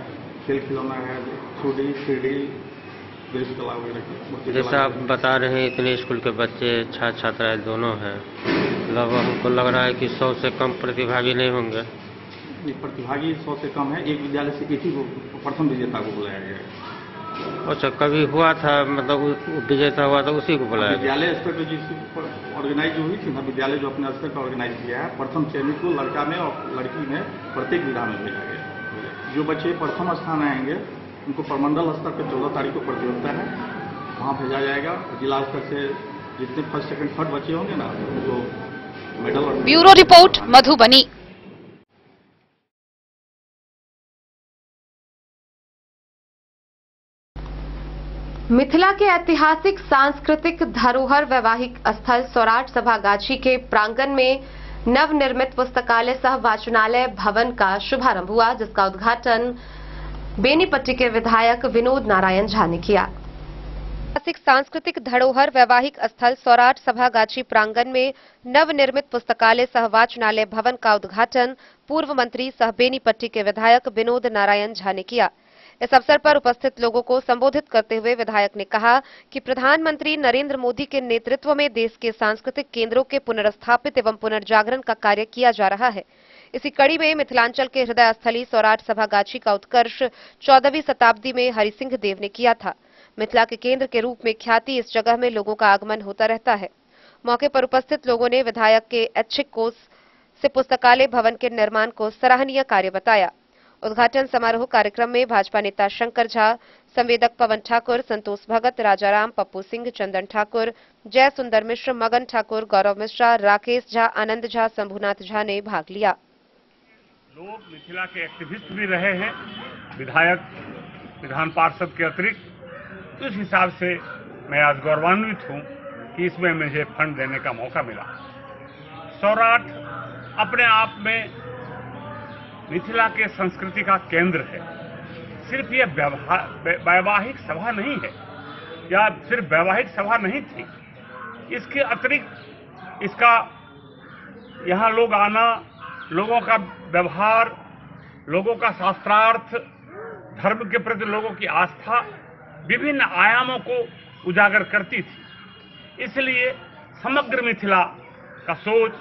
खेल खिलौना है, 2D 3D दृश्य कला वगैरह। जैसा आप बता रहे हैं इतने स्कूल के बच्चे छात्र छात्राएं दोनों हैं, लगभग हमको लग रहा है कि 100 से कम प्रतिभागी नहीं होंगे। प्रतिभागी 100 से कम है। एक विद्यालय से एक ही प्रथम विजेता को बुलाया गया है। अच्छा, कभी हुआ था मतलब विजेता हुआ तो उसी को बुलाया? विद्यालय स्तर पर जिस ऑर्गेनाइज हुई थी ना, विद्यालय जो अपने स्तर पर ऑर्गेनाइज किया है, प्रथम चयनित को लड़का में और लड़की में प्रत्येक विधा में भेजा गया। जो बच्चे प्रथम स्थान आएंगे उनको प्रमंडल स्तर पर 14 तारीख को प्रतियोगिता है, वहाँ भेजा जाएगा। जिला स्तर से जितने फर्स्ट सेकंड थर्ड बच्चे होंगे ना, तो medal. Bureau report Madhubani. Mithila के ऐतिहासिक सांस्कृतिक धरोहर वैवाहिक स्थल सौराठ सभागाछी के प्रांगण में नवनिर्मित पुस्तकालय सह वाचनालय भवन का शुभारंभ हुआ, जिसका उद्घाटन बेनीपट्टी के विधायक विनोद नारायण झा ने किया। ऐतिहासिक सांस्कृतिक धरोहर वैवाहिक स्थल सौराठ सभागाछी प्रांगण में नवनिर्मित पुस्तकालय सह वाचनालय भवन का उद्घाटन पूर्व मंत्री सह बेनीपट्टी के विधायक विनोद नारायण झा ने किया। इस अवसर पर उपस्थित लोगों को संबोधित करते हुए विधायक ने कहा कि प्रधानमंत्री नरेंद्र मोदी के नेतृत्व में देश के सांस्कृतिक केंद्रों के पुनर्स्थापित एवं पुनर्जागरण का कार्य किया जा रहा है। इसी कड़ी में मिथिलांचल के हृदय स्थली सौराठ सभागाछी का उत्कर्ष 14वीं शताब्दी में हरिसिंह देव ने किया था। मिथिला के केंद्र के रूप में ख्याति इस जगह में लोगों का आगमन होता रहता है। मौके पर उपस्थित लोगों ने विधायक के ऐच्छिक कोष से पुस्तकालय भवन के निर्माण को सराहनीय कार्य बताया। उद्घाटन समारोह कार्यक्रम में भाजपा नेता शंकर झा, संवेदक पवन ठाकुर, संतोष भगत, राजाराम, पप्पू सिंह, चंदन ठाकुर, जय सुंदर मिश्र, मगन ठाकुर, गौरव मिश्रा, राकेश झा, आनंद झा, शंभुनाथ झा ने भाग लिया। लोग मिथिला के एक्टिविस्ट भी रहे हैं, विधायक, विधान पार्षद के अतिरिक्त। उस हिसाब से मैं आज गौरवान्वित हूं कि इसमें मुझे फंड देने का मौका मिला। सौराठ अपने आप में मिथिला के संस्कृति का केंद्र है। सिर्फ ये वैवाहिक सभा नहीं है, या सिर्फ वैवाहिक सभा नहीं थी, इसके अतिरिक्त इसका यहाँ लोग आना, लोगों का व्यवहार, लोगों का शास्त्रार्थ, धर्म के प्रति लोगों की आस्था विभिन्न आयामों को उजागर करती थी। इसलिए समग्र मिथिला का सोच,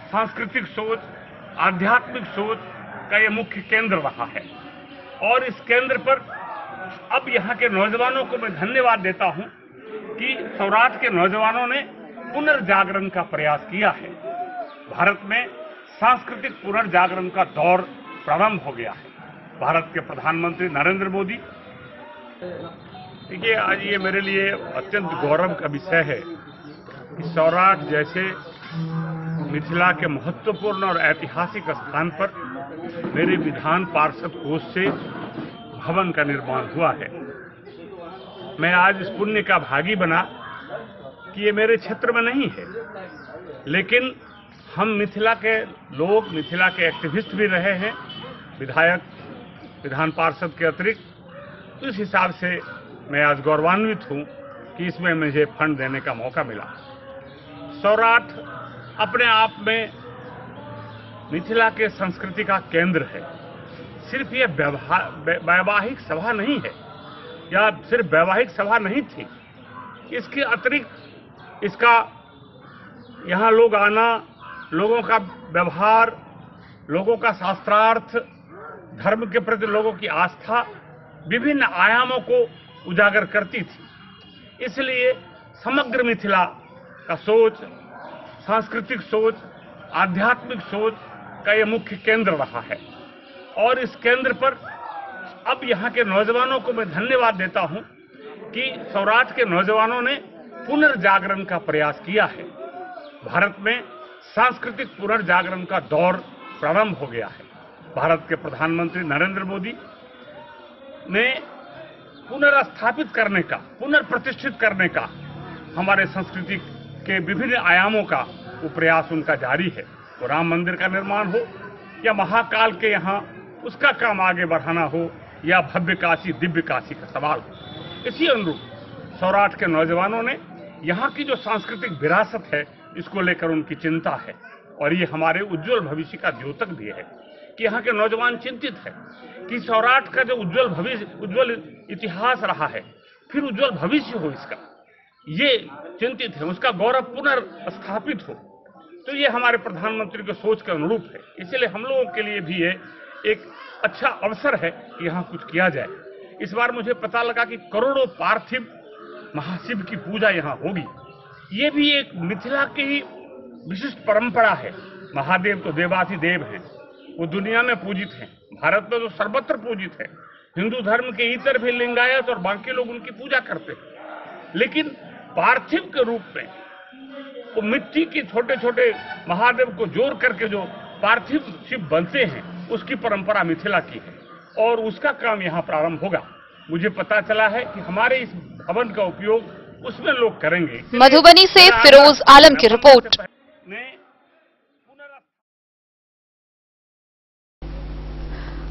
सांस्कृतिक सोच, आध्यात्मिक सोच का ये मुख्य केंद्र रहा है। और इस केंद्र पर अब यहाँ के नौजवानों को मैं धन्यवाद देता हूँ कि सौराठ के नौजवानों ने पुनर्जागरण का प्रयास किया है। भारत में सांस्कृतिक पुनर्जागरण का दौर प्रारंभ हो गया है। भारत के प्रधानमंत्री नरेंद्र मोदी, देखिए आज ये मेरे लिए अत्यंत गौरव का विषय है कि सौराठ जैसे मिथिला के महत्वपूर्ण और ऐतिहासिक स्थान पर मेरे विधान पार्षद कोष से भवन का निर्माण हुआ है। मैं आज इस पुण्य का भागी बना कि ये मेरे क्षेत्र में नहीं है, लेकिन हम मिथिला के लोग, मिथिला के एक्टिविस्ट भी रहे हैं, विधायक, विधान पार्षद के अतिरिक्त। इस हिसाब से मैं आज गौरवान्वित हूं कि इसमें मुझे फंड देने का मौका मिला। सौराठ अपने आप में मिथिला के संस्कृति का केंद्र है। सिर्फ ये वैवाहिक सभा नहीं है या सिर्फ वैवाहिक सभा नहीं थी, इसके अतिरिक्त इसका यहाँ लोग आना, लोगों का व्यवहार, लोगों का शास्त्रार्थ, धर्म के प्रति लोगों की आस्था विभिन्न आयामों को उजागर करती थी। इसलिए समग्र मिथिला का सोच, सांस्कृतिक सोच, आध्यात्मिक सोच का यह मुख्य केंद्र रहा है। और इस केंद्र पर अब यहाँ के नौजवानों को मैं धन्यवाद देता हूँ कि सौराष्ट्र के नौजवानों ने पुनर्जागरण का प्रयास किया है। भारत में सांस्कृतिक पुनर्जागरण का दौर प्रारंभ हो गया है। भारत के प्रधानमंत्री नरेंद्र मोदी ने पुनर्स्थापित करने का, पुनर्प्रतिष्ठित करने का हमारे संस्कृति के विभिन्न आयामों का वो प्रयास उनका जारी है। तो राम मंदिर का निर्माण हो या महाकाल के यहाँ उसका काम आगे बढ़ाना हो या भव्य काशी, दिव्य काशी का सवाल हो। इसी अनुरूप सौराष्ट्र के नौजवानों ने यहाँ की जो सांस्कृतिक विरासत है इसको लेकर उनकी चिंता है। और ये हमारे उज्जवल भविष्य का द्योतक भी है कि यहाँ के नौजवान चिंतित है कि सौराष्ट्र का जो उज्जवल इतिहास रहा है, फिर उज्जवल भविष्य हो इसका, ये चिंतित है, उसका गौरव पुनर्स्थापित हो। तो ये हमारे प्रधानमंत्री के सोच के अनुरूप है। इसलिए हम लोगों के लिए भी ये एक अच्छा अवसर है कि यहाँ कुछ किया जाए। इस बार मुझे पता लगा कि करोड़ों पार्थिव महाशिव की पूजा यहाँ होगी। ये भी एक मिथिला की ही विशिष्ट परंपरा है। महादेव तो देवाधिदेव हैं, वो दुनिया में पूजित हैं, भारत में तो सर्वत्र पूजित है। हिंदू धर्म के इतर भी लिंगायत और बाकी लोग उनकी पूजा करते हैं, लेकिन पार्थिव के रूप में वो मिट्टी के छोटे छोटे महादेव को जोड़ करके जो पार्थिव शिव बनते हैं, उसकी परंपरा मिथिला की है और उसका काम यहाँ प्रारंभ होगा। मुझे पता चला है कि हमारे इस भवन का उपयोग उसमें लोग करेंगे। मधुबनी से फिरोज आलम की रिपोर्ट।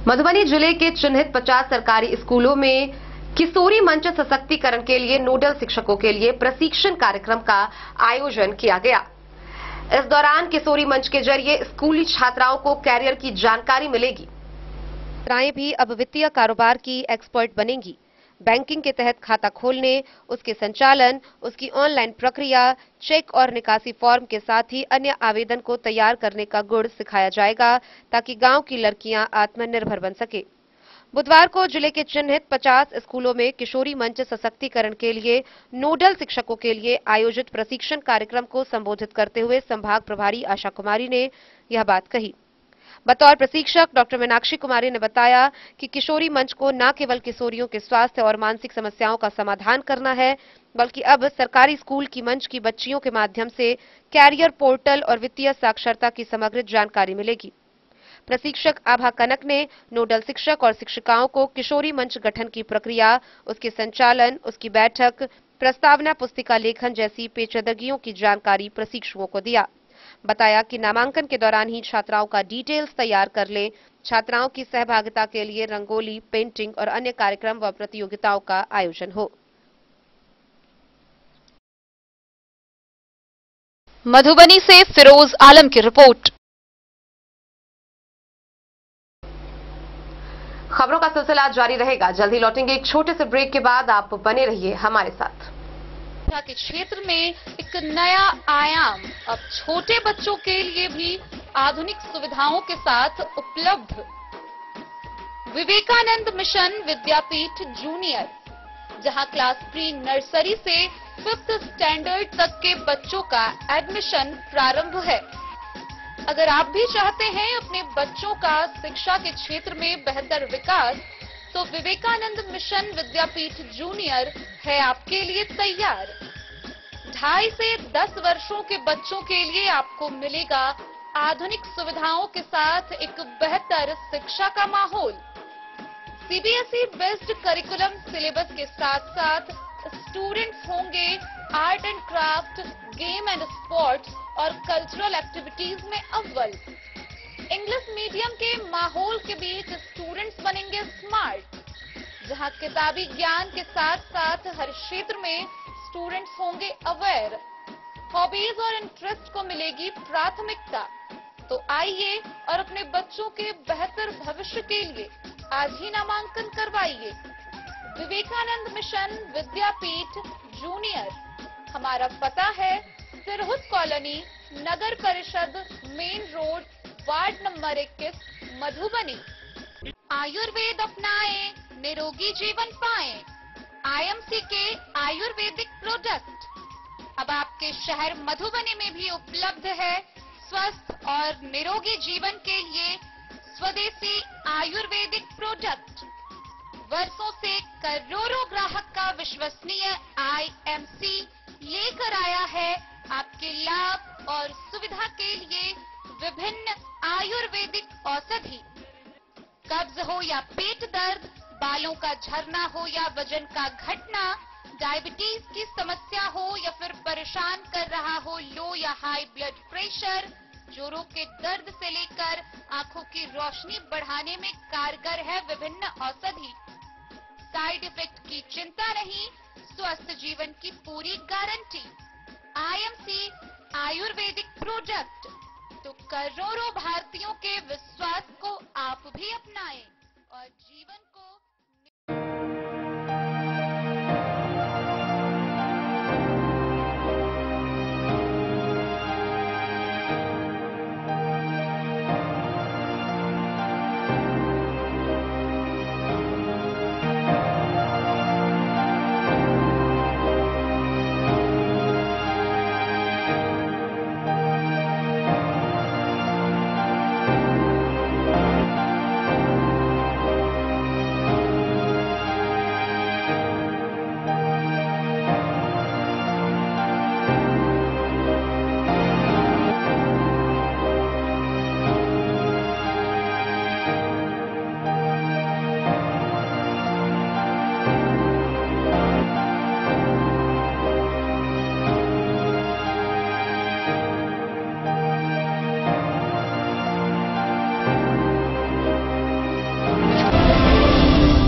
मधुबनी जिले के चिन्हित 50 सरकारी स्कूलों में किशोरी मंच सशक्तिकरण के लिए नोडल शिक्षकों के लिए प्रशिक्षण कार्यक्रम का आयोजन किया गया। इस दौरान किशोरी मंच के जरिए स्कूली छात्राओं को कैरियर की जानकारी मिलेगी। छात्राएं भी अब वित्तीय कारोबार की एक्सपर्ट बनेंगी। बैंकिंग के तहत खाता खोलने, उसके संचालन, उसकी ऑनलाइन प्रक्रिया, चेक और निकासी फॉर्म के साथ ही अन्य आवेदन को तैयार करने का गुण सिखाया जाएगा ताकि गांव की लड़कियां आत्मनिर्भर बन सके। बुधवार को जिले के चिन्हित 50 स्कूलों में किशोरी मंच सशक्तिकरण के लिए नोडल शिक्षकों के लिए आयोजित प्रशिक्षण कार्यक्रम को संबोधित करते हुए संभाग प्रभारी आशा कुमारी ने यह बात कही। बतौर प्रशिक्षक डॉक्टर मीनाक्षी कुमारी ने बताया कि किशोरी मंच को न केवल किशोरियों के स्वास्थ्य और मानसिक समस्याओं का समाधान करना है, बल्कि अब सरकारी स्कूल की मंच की बच्चियों के माध्यम से कैरियर पोर्टल और वित्तीय साक्षरता की समग्र जानकारी मिलेगी। प्रशिक्षक आभा कनक ने नोडल शिक्षक और शिक्षिकाओं को किशोरी मंच गठन की प्रक्रिया, उसके संचालन, उसकी बैठक, प्रस्तावना पुस्तिका लेखन जैसी पेचीदगियों की जानकारी प्रशिक्षुओं को दिया। बताया कि नामांकन के दौरान ही छात्राओं का डिटेल्स तैयार कर लें। छात्राओं की सहभागिता के लिए रंगोली, पेंटिंग और अन्य कार्यक्रम व प्रतियोगिताओं का आयोजन हो। मधुबनी से फिरोज आलम की रिपोर्ट। खबरों का सिलसिला जारी रहेगा। जल्दी लौटेंगे एक छोटे से ब्रेक के बाद। आप बने रहिए हमारे साथ। के क्षेत्र में एक नया आयाम अब छोटे बच्चों के लिए भी आधुनिक सुविधाओं के साथ उपलब्ध। विवेकानंद मिशन विद्यापीठ जूनियर, जहां क्लास प्री नर्सरी से 5th स्टैंडर्ड तक के बच्चों का एडमिशन प्रारंभ है। अगर आप भी चाहते हैं अपने बच्चों का शिक्षा के क्षेत्र में बेहतर विकास, तो विवेकानंद मिशन विद्यापीठ जूनियर है आपके लिए तैयार। 2.5 से 10 वर्षों के बच्चों के लिए आपको मिलेगा आधुनिक सुविधाओं के साथ एक बेहतर शिक्षा का माहौल। सीबीएसई बेस्ड करिकुलम सिलेबस के साथ साथ स्टूडेंट्स होंगे art and craft, game and sports और कल्चरल एक्टिविटीज में अव्वल। इंग्लिश मीडियम के माहौल के बीच स्टूडेंट्स बनेंगे स्मार्ट, जहां किताबी ज्ञान के साथ साथ हर क्षेत्र में स्टूडेंट्स होंगे अवेयर। हॉबीज और इंटरेस्ट को मिलेगी प्राथमिकता। तो आइए और अपने बच्चों के बेहतर भविष्य के लिए आज ही नामांकन करवाइए। विवेकानंद मिशन विद्यापीठ जूनियर। हमारा पता है सिरहुत कॉलोनी, नगर परिषद, main road, ward number 21, Madhubani. Ayurveda अपनाएं, निरोगी जीवन पाएं। आईएमसी के आयुर्वेदिक प्रोडक्ट अब आपके शहर मधुबनी में भी उपलब्ध है। स्वस्थ और निरोगी जीवन के लिए स्वदेशी आयुर्वेदिक प्रोडक्ट। वर्षों से करोड़ों ग्राहक का विश्वसनीय आईएमसी लेकर आया है आपके लाभ और सुविधा के लिए विभिन्न आयुर्वेदिक औषधि। कब्ज हो या पेट दर्द, बालों का झरना हो या वजन का घटना, डायबिटीज की समस्या हो या फिर परेशान कर रहा हो लो या हाई ब्लड प्रेशर, जोड़ों के दर्द से लेकर आंखों की रोशनी बढ़ाने में कारगर है विभिन्न औषधि। साइड इफेक्ट की चिंता नहीं, स्वस्थ जीवन की पूरी गारंटी। IMC Ayurvedic product. तो करोड़ों भारतीयों के विश्वास को आप भी अपनाएं और जीवन को।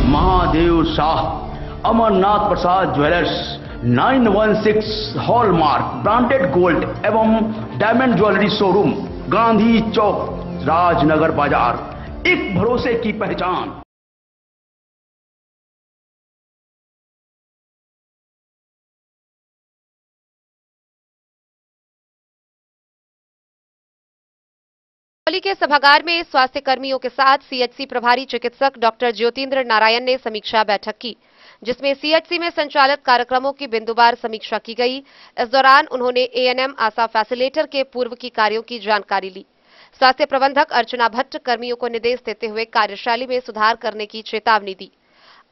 महादेव शाह अमरनाथ प्रसाद ज्वेलर्स 916 हॉलमार्क ब्रांडेड गोल्ड एवं डायमंड ज्वेलरी शोरूम, गांधी चौक, राजनगर बाजार। एक भरोसे की पहचान। होली के सभागार में स्वास्थ्य कर्मियों के साथ सीएचसी प्रभारी चिकित्सक डॉक्टर ज्योतिन्द्र नारायण ने समीक्षा बैठक की, जिसमें सीएचसी में संचालित कार्यक्रमों की बिंदुवार समीक्षा की गई। इस दौरान उन्होंने एएनएम आशा फैसिलिटेटर के पूर्व की कार्यों की जानकारी ली। स्वास्थ्य प्रबंधक अर्चना भट्ट कर्मियों को निर्देश देते हुए कार्यशैली में सुधार करने की चेतावनी दी।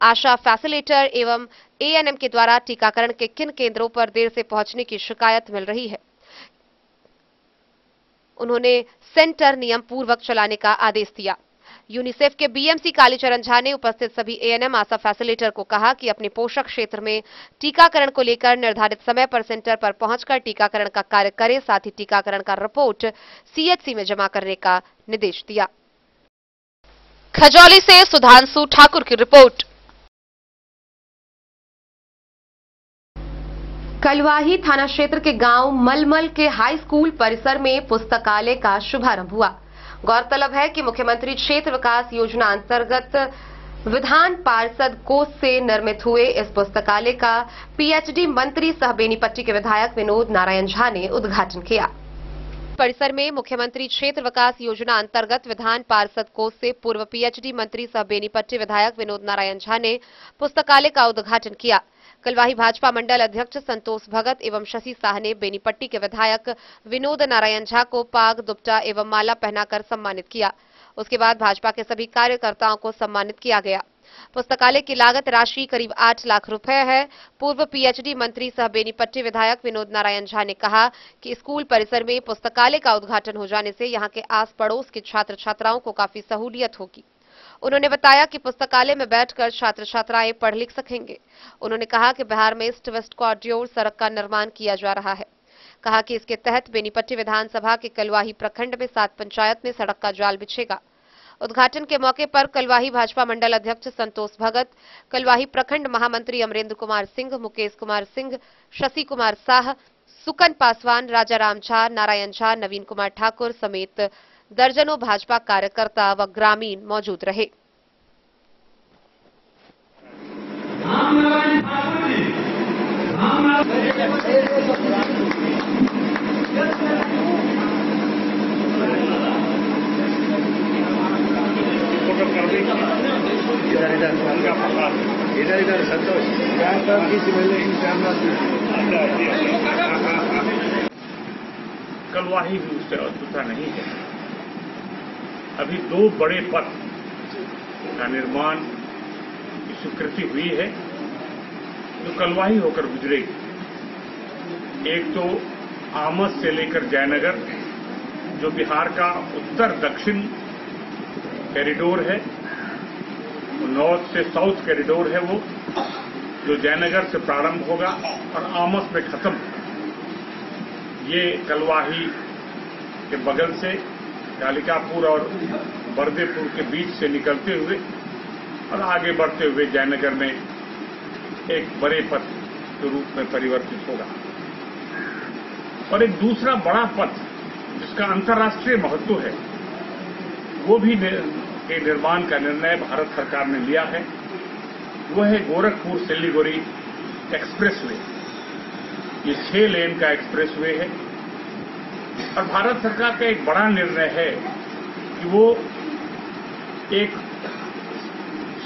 आशा फैसिलिटेटर एवं एएनएम के द्वारा टीकाकरण के किन केंद्रों पर देर से पहुंचने की शिकायत मिल रही है, उन्होंने सेंटर नियम पूर्वक चलाने का आदेश दिया। यूनिसेफ के बीएमसी कालीचरण झा ने उपस्थित सभी एएनएम आशा फैसिलिटेटर को कहा कि अपने पोषक क्षेत्र में टीकाकरण को लेकर निर्धारित समय पर सेंटर पर पहुंचकर टीकाकरण का कार्य करें। साथ ही टीकाकरण का रिपोर्ट सीएचसी में जमा करने का निर्देश दिया। खजौली से सुधांशु ठाकुर की रिपोर्ट। कलवाही थाना क्षेत्र के गांव मलमल के हाई स्कूल परिसर में पुस्तकालय का शुभारंभ हुआ। गौरतलब है कि मुख्यमंत्री क्षेत्र विकास योजना अंतर्गत विधान पार्षद कोष से निर्मित हुए इस पुस्तकालय का पीएचडी मंत्री सह बेनीपट्टी के विधायक विनोद नारायण झा ने उद्घाटन किया। परिसर में मुख्यमंत्री क्षेत्र विकास योजना अंतर्गत विधान पार्षद कोष से पूर्व पीएचडी मंत्री सह बेनीपट्टी विधायक विनोद नारायण झा ने पुस्तकालय का उद्घाटन किया। कलवाही भाजपा मंडल अध्यक्ष संतोष भगत एवं शशि शाह ने बेनीपट्टी के विधायक विनोद नारायण झा को पाग, दुपट्टा एवं माला पहनाकर सम्मानित किया। उसके बाद भाजपा के सभी कार्यकर्ताओं को सम्मानित किया गया। पुस्तकालय की लागत राशि करीब 8 लाख रुपए है। पूर्व पीएचडी मंत्री सह बेनीपट्टी विधायक विनोद नारायण झा ने कहा कि स्कूल परिसर में पुस्तकालय का उद्घाटन हो जाने से यहां के आस पड़ोस के छात्र छात्राओं को काफी सहूलियत होगी। उन्होंने बताया कि पुस्तकालय में बैठकर छात्र छात्राएं पढ़ लिख सकेंगे। उन्होंने कहा कि बिहार में ईस्ट वेस्ट कॉरिडोर सड़क का निर्माण किया जा रहा है। कहा कि इसके तहत बेनीपट्टी विधानसभा के कलवाही प्रखंड में 7 पंचायत में सड़क का जाल बिछेगा। उद्घाटन के मौके पर कलवाही भाजपा मंडल अध्यक्ष संतोष भगत, कलवाही प्रखंड महामंत्री अमरेंद्र कुमार सिंह, मुकेश कुमार सिंह, शशि कुमार शाह, सुकन पासवान, राजाराम झा, नारायण झा, नवीन कुमार ठाकुर समेत दर्जनों भाजपा कार्यकर्ता व ग्रामीण मौजूद रहे। इधर संतोष कलवाही भी उससे अधूरा नहीं है। अभी 2 बड़े पथ का निर्माण की स्वीकृति हुई है जो कलवाही होकर गुजरेगी। एक तो आमस से लेकर जयनगर जो बिहार का उत्तर दक्षिण कॉरिडोर है, नॉर्थ से साउथ कॉरिडोर है वो, जो जयनगर से प्रारंभ होगा और आमस में खत्म। ये कलवाही के बगल से कालिकापुर और बरदेपुर के बीच से निकलते हुए और आगे बढ़ते हुए जयनगर में एक बड़े पथ के रूप में परिवर्तित होगा। और एक दूसरा बड़ा पथ जिसका अंतर्राष्ट्रीय महत्व है वो भी के निर्माण का निर्णय भारत सरकार ने लिया है। वो है गोरखपुर सिलीगुड़ी एक्सप्रेसवे। ये 6 लेन का एक्सप्रेसवे है और भारत सरकार का एक बड़ा निर्णय है कि वो एक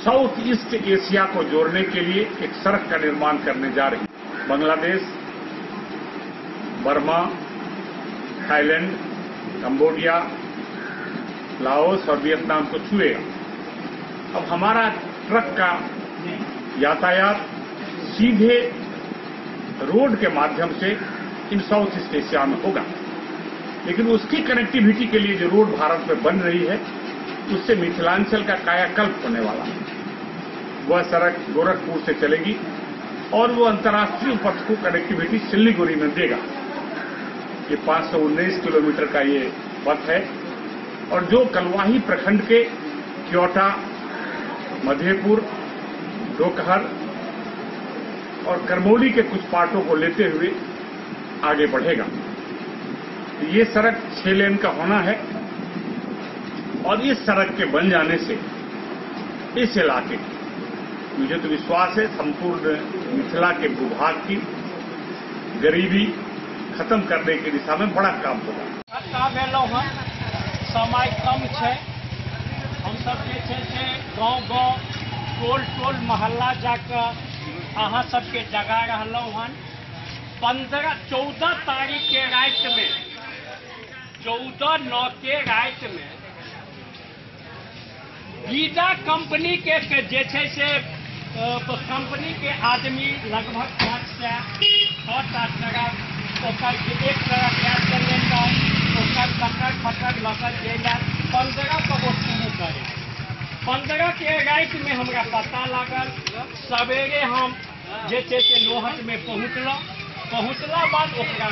साउथ ईस्ट एशिया को जोड़ने के लिए एक सड़क का निर्माण करने जा रही है। Bangladesh, Burma, Thailand, Cambodia, Laos और वियतनाम को छुएगा। अब हमारा ट्रक का यातायात सीधे रोड के माध्यम से इन साउथ ईस्ट एशिया में होगा, लेकिन उसकी कनेक्टिविटी के लिए जो रोड भारत में बन रही है उससे मिथिलांचल का कायाकल्प होने वाला है। वह सड़क गोरखपुर से चलेगी और वो अंतर्राष्ट्रीय पथ को कनेक्टिविटी सिलीगुड़ी में देगा। ये 519 किलोमीटर का ये पथ है और जो कलवाही प्रखंड के क्योटा, मधेपुर, डोकहर और करमौली के कुछ पार्टों को लेते हुए आगे बढ़ेगा। ये सड़क 6 लेन का होना है और इस सड़क के बन जाने से इस इलाके, मुझे तो विश्वास है, संपूर्ण मिथिला के भूभाग की गरीबी खत्म करने की दिशा में बड़ा काम होगा। समय कम है, हम सब जे छै से गाँव टोल मोहल्ला जाकर अहाँ सबके जगा रहलहुँ हन। 14 तारीख के रात में 14/9 के रात में गीता कंपनी के जे छै से कंपनी के आदमी लगभग 5 से 6 तरह एक तरह गैस सिलेंडर कटर फटर लकर जेल 15 को वो शुरू करे। 15 के रात में हमरा पता लागल। सवेरे हम जे छै से लोहट में पहुँचला बाद ओकरा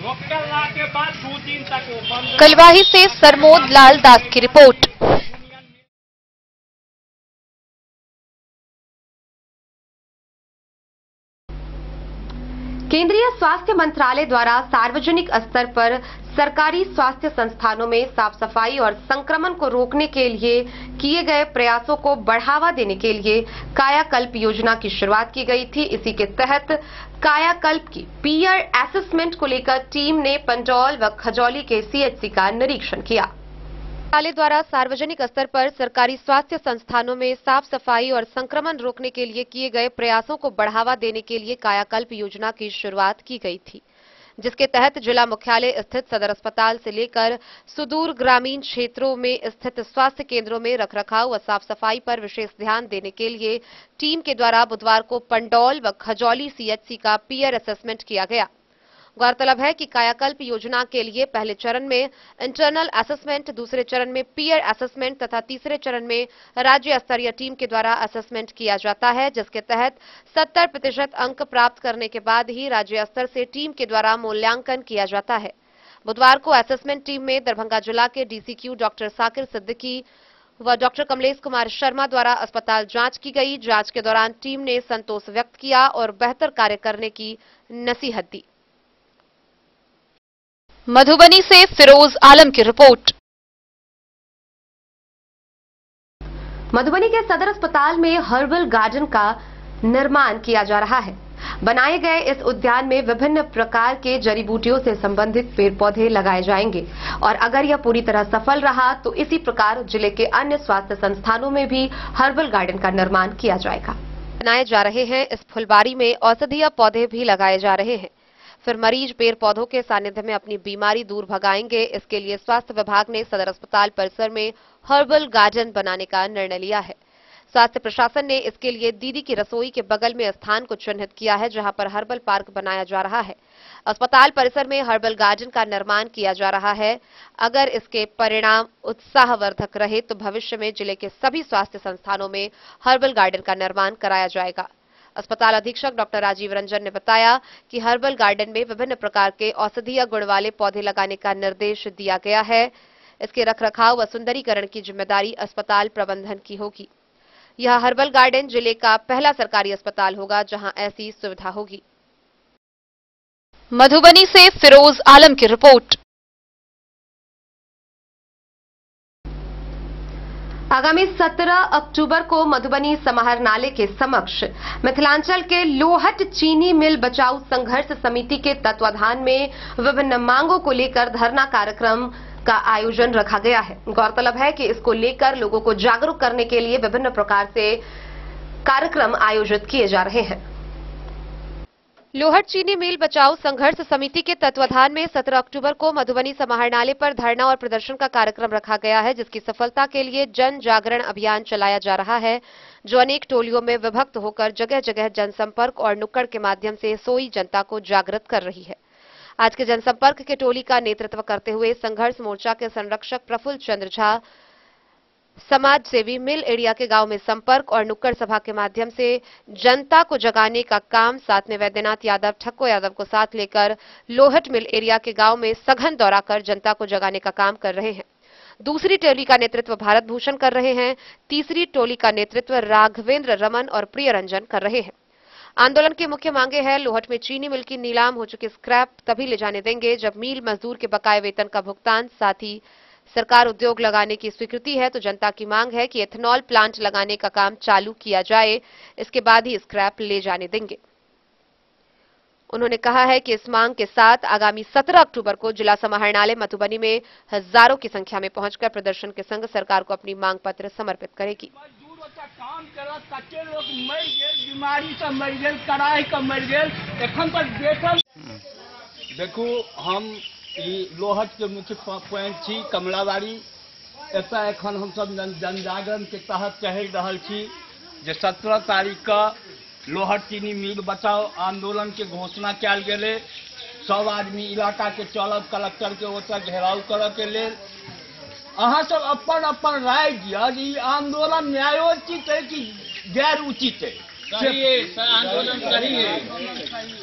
रोकला के बाद 2 दिन तक वो बंद। कलवाही से सरमोद लाल दास की रिपोर्ट। केंद्रीय स्वास्थ्य मंत्रालय द्वारा सार्वजनिक स्तर पर सरकारी स्वास्थ्य संस्थानों में साफ सफाई और संक्रमण को रोकने के लिए किए गए प्रयासों को बढ़ावा देने के लिए कायाकल्प योजना की शुरुआत की गई थी। इसी के तहत कायाकल्प की पीयर असेसमेंट को लेकर टीम ने पंडौल व खजौली के सीएचसी का निरीक्षण किया। मंत्रालय द्वारा सार्वजनिक स्तर पर सरकारी स्वास्थ्य संस्थानों में साफ सफाई और संक्रमण रोकने के लिए किए गए प्रयासों को बढ़ावा देने के लिए कायाकल्प योजना की शुरुआत की गई थी, जिसके तहत जिला मुख्यालय स्थित सदर अस्पताल से लेकर सुदूर ग्रामीण क्षेत्रों में स्थित स्वास्थ्य केंद्रों में रखरखाव व साफ सफाई पर विशेष ध्यान देने के लिए टीम के द्वारा बुधवार को पंडौल व खजौली सीएचसी का पीयर असेसमेंट किया गया। गौरतलब है कि कायाकल्प योजना के लिए पहले चरण में इंटरनल असेसमेंट, दूसरे चरण में पीयर असेसमेंट तथा तीसरे चरण में राज्य स्तरीय टीम के द्वारा असेसमेंट किया जाता है, जिसके तहत 70% अंक प्राप्त करने के बाद ही राज्य स्तर से टीम के द्वारा मूल्यांकन किया जाता है। बुधवार को असेसमेंट टीम में दरभंगा जिला के डीसीक्यू डॉक्टर साकिर सिद्दीकी व डॉक्टर कमलेश कुमार शर्मा द्वारा अस्पताल जांच की गई। जांच के दौरान टीम ने संतोष व्यक्त किया और बेहतर कार्य करने की नसीहत दी। मधुबनी से फिरोज आलम की रिपोर्ट। मधुबनी के सदर अस्पताल में हर्बल गार्डन का निर्माण किया जा रहा है। बनाए गए इस उद्यान में विभिन्न प्रकार के जड़ी बूटियों से संबंधित पेड़ पौधे लगाए जाएंगे और अगर यह पूरी तरह सफल रहा तो इसी प्रकार जिले के अन्य स्वास्थ्य संस्थानों में भी हर्बल गार्डन का निर्माण किया जाएगा। बनाए जा रहे हैं इस फुलबारी में औषधीय पौधे भी लगाए जा रहे हैं। फिर मरीज पेड़ पौधों के सानिध्य में अपनी बीमारी दूर भगाएंगे। इसके लिए स्वास्थ्य विभाग ने सदर अस्पताल परिसर में हर्बल गार्डन बनाने का निर्णय लिया है। स्वास्थ्य प्रशासन ने इसके लिए दीदी की रसोई के बगल में स्थान को चिन्हित किया है, जहां पर हर्बल पार्क बनाया जा रहा है। अस्पताल परिसर में हर्बल गार्डन का निर्माण किया जा रहा है। अगर इसके परिणाम उत्साहवर्धक रहे तो भविष्य में जिले के सभी स्वास्थ्य संस्थानों में हर्बल गार्डन का निर्माण कराया जाएगा। अस्पताल अधीक्षक डॉक्टर राजीव रंजन ने बताया कि हर्बल गार्डन में विभिन्न प्रकार के औषधीय गुण वाले पौधे लगाने का निर्देश दिया गया है। इसके रखरखाव व सुंदरीकरण की जिम्मेदारी अस्पताल प्रबंधन की होगी। यह हर्बल गार्डन जिले का पहला सरकारी अस्पताल होगा जहां ऐसी सुविधा होगी। मधुबनी से फिरोज आलम की रिपोर्ट। आगामी 17 अक्टूबर को मधुबनी समाहरणालय के समक्ष मिथिलांचल के लोहट चीनी मिल बचाओ संघर्ष समिति के तत्वाधान में विभिन्न मांगों को लेकर धरना कार्यक्रम का आयोजन रखा गया है। गौरतलब है कि इसको लेकर लोगों को जागरूक करने के लिए विभिन्न प्रकार से कार्यक्रम आयोजित किए जा रहे हैं। लोहट चीनी मिल बचाओ संघर्ष समिति के तत्वाधान में 17 अक्टूबर को मधुबनी समाहरणालय पर धरना और प्रदर्शन का कार्यक्रम रखा गया है, जिसकी सफलता के लिए जन जागरण अभियान चलाया जा रहा है, जो अनेक टोलियों में विभक्त होकर जगह जगह जनसंपर्क और नुक्कड़ के माध्यम से सोई जनता को जागृत कर रही है। आज के जनसंपर्क के टोली का नेतृत्व करते हुए संघर्ष मोर्चा के संरक्षक प्रफुल्ल चंद्र झा समाज सेवी मिल एरिया के गांव में संपर्क और नुक्कड़ सभा के माध्यम से जनता को जगाने का काम, साथ में वैद्यनाथ यादव, ठक्को यादव को साथ लेकर लोहट मिल एरिया के गांव में सघन दौरा कर जनता को जगाने का काम कर रहे हैं। दूसरी टोली का नेतृत्व भारत भूषण कर रहे हैं। तीसरी टोली का नेतृत्व राघवेंद्र रमन और प्रिय रंजन कर रहे हैं। आंदोलन की मुख्य मांगे हैं, लोहट में चीनी मिल की नीलाम हो चुकी स्क्रैप तभी ले जाने देंगे जब मिल मजदूर के बकाये वेतन का भुगतान, साथ ही सरकार उद्योग लगाने की स्वीकृति है। तो जनता की मांग है कि एथेनॉल प्लांट लगाने का काम चालू किया जाए, इसके बाद ही स्क्रैप ले जाने देंगे। उन्होंने कहा है कि इस मांग के साथ आगामी 17 अक्टूबर को जिला समाहरणालय मधुबनी में हजारों की संख्या में पहुंचकर प्रदर्शन के संग सरकार को अपनी मांग पत्र समर्पित करेगी। काम करत कते लोग मर गेल, बीमारी से मर गेल, कड़ाई का मर गेल, एखन तक देखल। देखो हम लोहट के मुख्य पॉइंट छी कमलाबाड़ी, एतय एखन हम सब जन जागरण के तहत कहि रहल छी जे 17 तारीख का लोहट चीनी मिल बचाओ आंदोलन के घोषणा कयल गेलै। सब आदमी इलाका के चलब, कलेक्टर के ओतय घेराव करऽ के लेल। अहाँ सब अपन अपन राय दिया जे ई आंदोलन न्यायोचित है कि गैर उचित है। आंदोलन सही है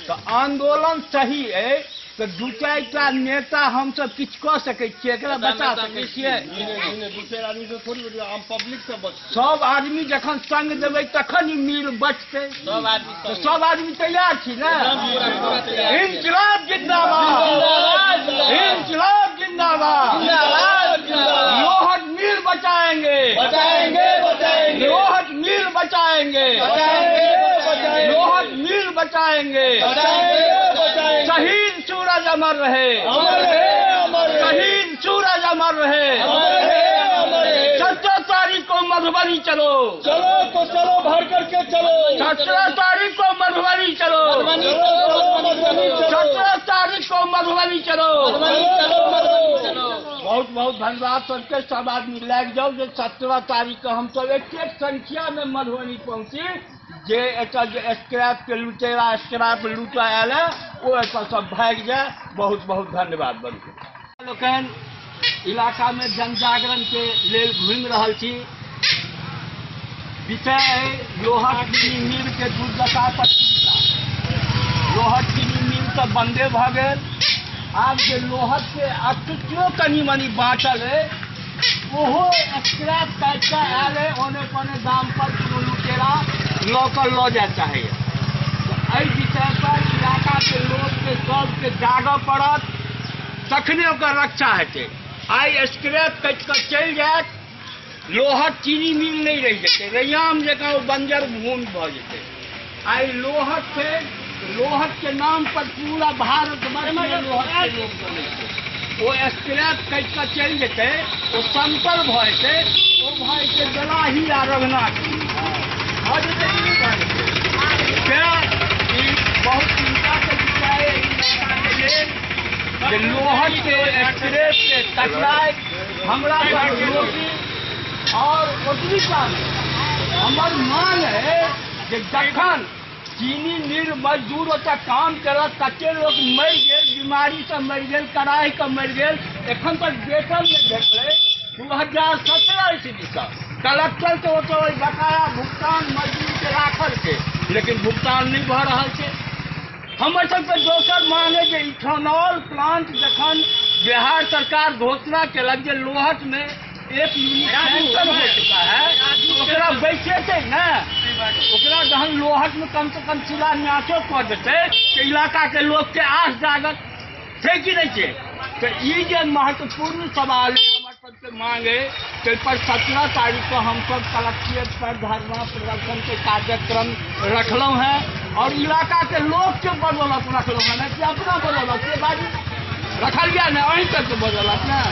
तो आंदोलन सही है तो दू चारिटा नेता हम सब किछ कऽ सकै छियै, एकरा बचा सकै छियै। सब आदमी जखन संग देबै तखन ई मिल बचतै। सब आदमी तैयार छी ने? इंकलाब जिंदाबाद, इंकलाब जिंदाबाद। लोहट मिल बचाएंगे, बचाएंगे, बचाएंगे। लोहट मिल बचाएंगे, बचाएंगे, बचाएंगे। लोहट मिल बचाएंगे, बचाएंगे, बचाएंगे। शहीद सूरज अमर रहे, अमर है, अमर है। शहीद सूरज अमर रहे, अमर है, अमर है। 17 तारीख को मधुबनी चलो, चलो तो चलो, भर करके चलो। 17 तारीख को मधुबनी चलो, 17 तारीख को मधुबनी चलो। बहुत बहुत धन्यवाद सबके। सब आदमी लग जाओ जे 17 तारीख को हम सब एक संख्या में मधुबनी पहुंची जे एकर जे स्क्रैप के लुटेरा स्क्रैप लूटा आयल है वो एकर सब भाग जाए। बहुत बहुत धन्यवाद। बंधु लोकन इलाका में जन जागरण के लेल घूम रहल छी। विषय है लोहट चीनी मिल के दुर्दशा पर। लोहट चीनी मिल तो बंदे भ गेल, आब जे लोहट के अटुटियो कनी मनी बाँटल है ओहो स्क्रैप काट के आयल है। ओने पने दाम पर कोनो लुटेरा लऽ जाए चाहे। तो एहि विषय पर इलाका के लोग के सबके जागऽ पड़त। तखने ओकर रक्षा हेतै। आई स्क्रैप कटि कऽ चलि जायत, लोहट चीनी मिल नहीं रही जेतै, रैयाम जकाँ ओ बंजर भूमि भऽ जेतै। आई लोहट के नाम पर पूरा भारत वर्ष में लोहट के लोग चलै छै। ओ स्क्रैप कटि कऽ चलि जेतै, ओ समतल भऽ जेतै, ओ भऽ जेतै दलाही आ रघुनाथी भऽ जेतै कि नहि भऽ जेतै। ई बहुत चिंता के विषय है जे लोहट के स्क्रैप के टकराए हमरा सब रोकी। और ओतबी काम हमर मांग है जे जखन चीनी मिल मजदूर ओतऽ काम करत, कते लोग मरि गेल, बीमारी से मरि गेल, कराही के मरि गेल, एखन तक वेतन नहीं भेटलै। 2017 ईस्वी से कलेक्टर के ओतऽ बकाया भुगतान मजदूर के राखल छै, लेकिन भुगतान नहीं भऽ रहल छै। हमर सबके दोसर मांग है जे इथेनॉल प्लांट जखन बिहार सरकार घोषणा केलक जे लोहट में 1 यूनिट सैंक्शन हो चुका है, ओकरा बैठेतै ने, ओकरा जहन लोहट में कम से कम शिलान्यासो कऽ देतै तऽ इलाका के लोग के आस जागत छै कि नहीं छै। तो ई जे महत्वपूर्ण सवाल है, हमर सबके मांग है, ताहि पर 17 तारीख को हम सब कलेक्ट्रेट पर धरना प्रदर्शन के कार्यक्रम रखलहुँ हैं और इलाका के लोग के बदौलत रखलहुँ हैं, नहीं कि अपना बदौलत के बाजू रखल गया ने, अहीं तक के बदौलत ने।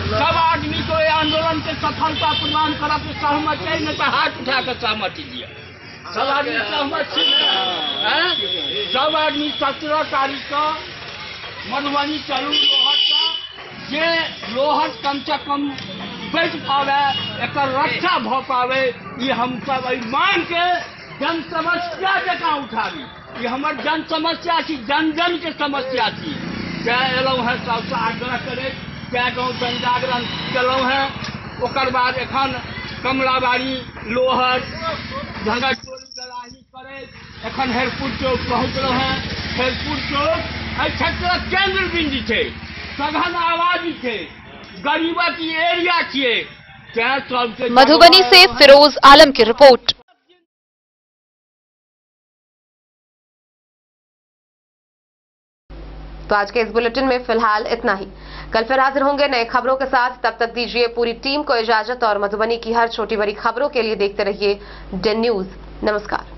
सब आदमी को ये आंदोलन के सफलता प्रदान करा के सहमत है, नहीं तो हाथ उठा कर सहमति दिया। सब आदमी सहमत छी ने, सब आदमी 17 तारीख को मधुबनी चलू लोहट का, जे लोहट कम से कम बच पावे, एक रक्षा भ पावे, ये हम सब मांग के जन समस्या जकाँ उठाबी। ये हमर जन समस्या छी, जन जन के समस्या छी। तैं एलहुँ हैं सबसे आग्रह करे, तैं गाँव जन जागरण केलहुँ हैं। ओकर बाद एखन कमलाबाड़ी, लोहट, झंगरटोली दलाही करे, एखन हेरपुर चौक पहुँचलहुँ हैं। हेरपुर चौक एहि क्षेत्रक केंद्र बिंदु छै, सघन आबादी छै, गरीबक ई एरिया छियै। तैं सबके मधुबनी से फिरोज आलम की रिपोर्ट। तो आज के इस बुलेटिन में फिलहाल इतना ही। कल फिर हाजिर होंगे नए खबरों के साथ। तब तक दीजिए पूरी टीम को इजाजत और मधुबनी की हर छोटी बड़ी खबरों के लिए देखते रहिए डेन न्यूज। नमस्कार।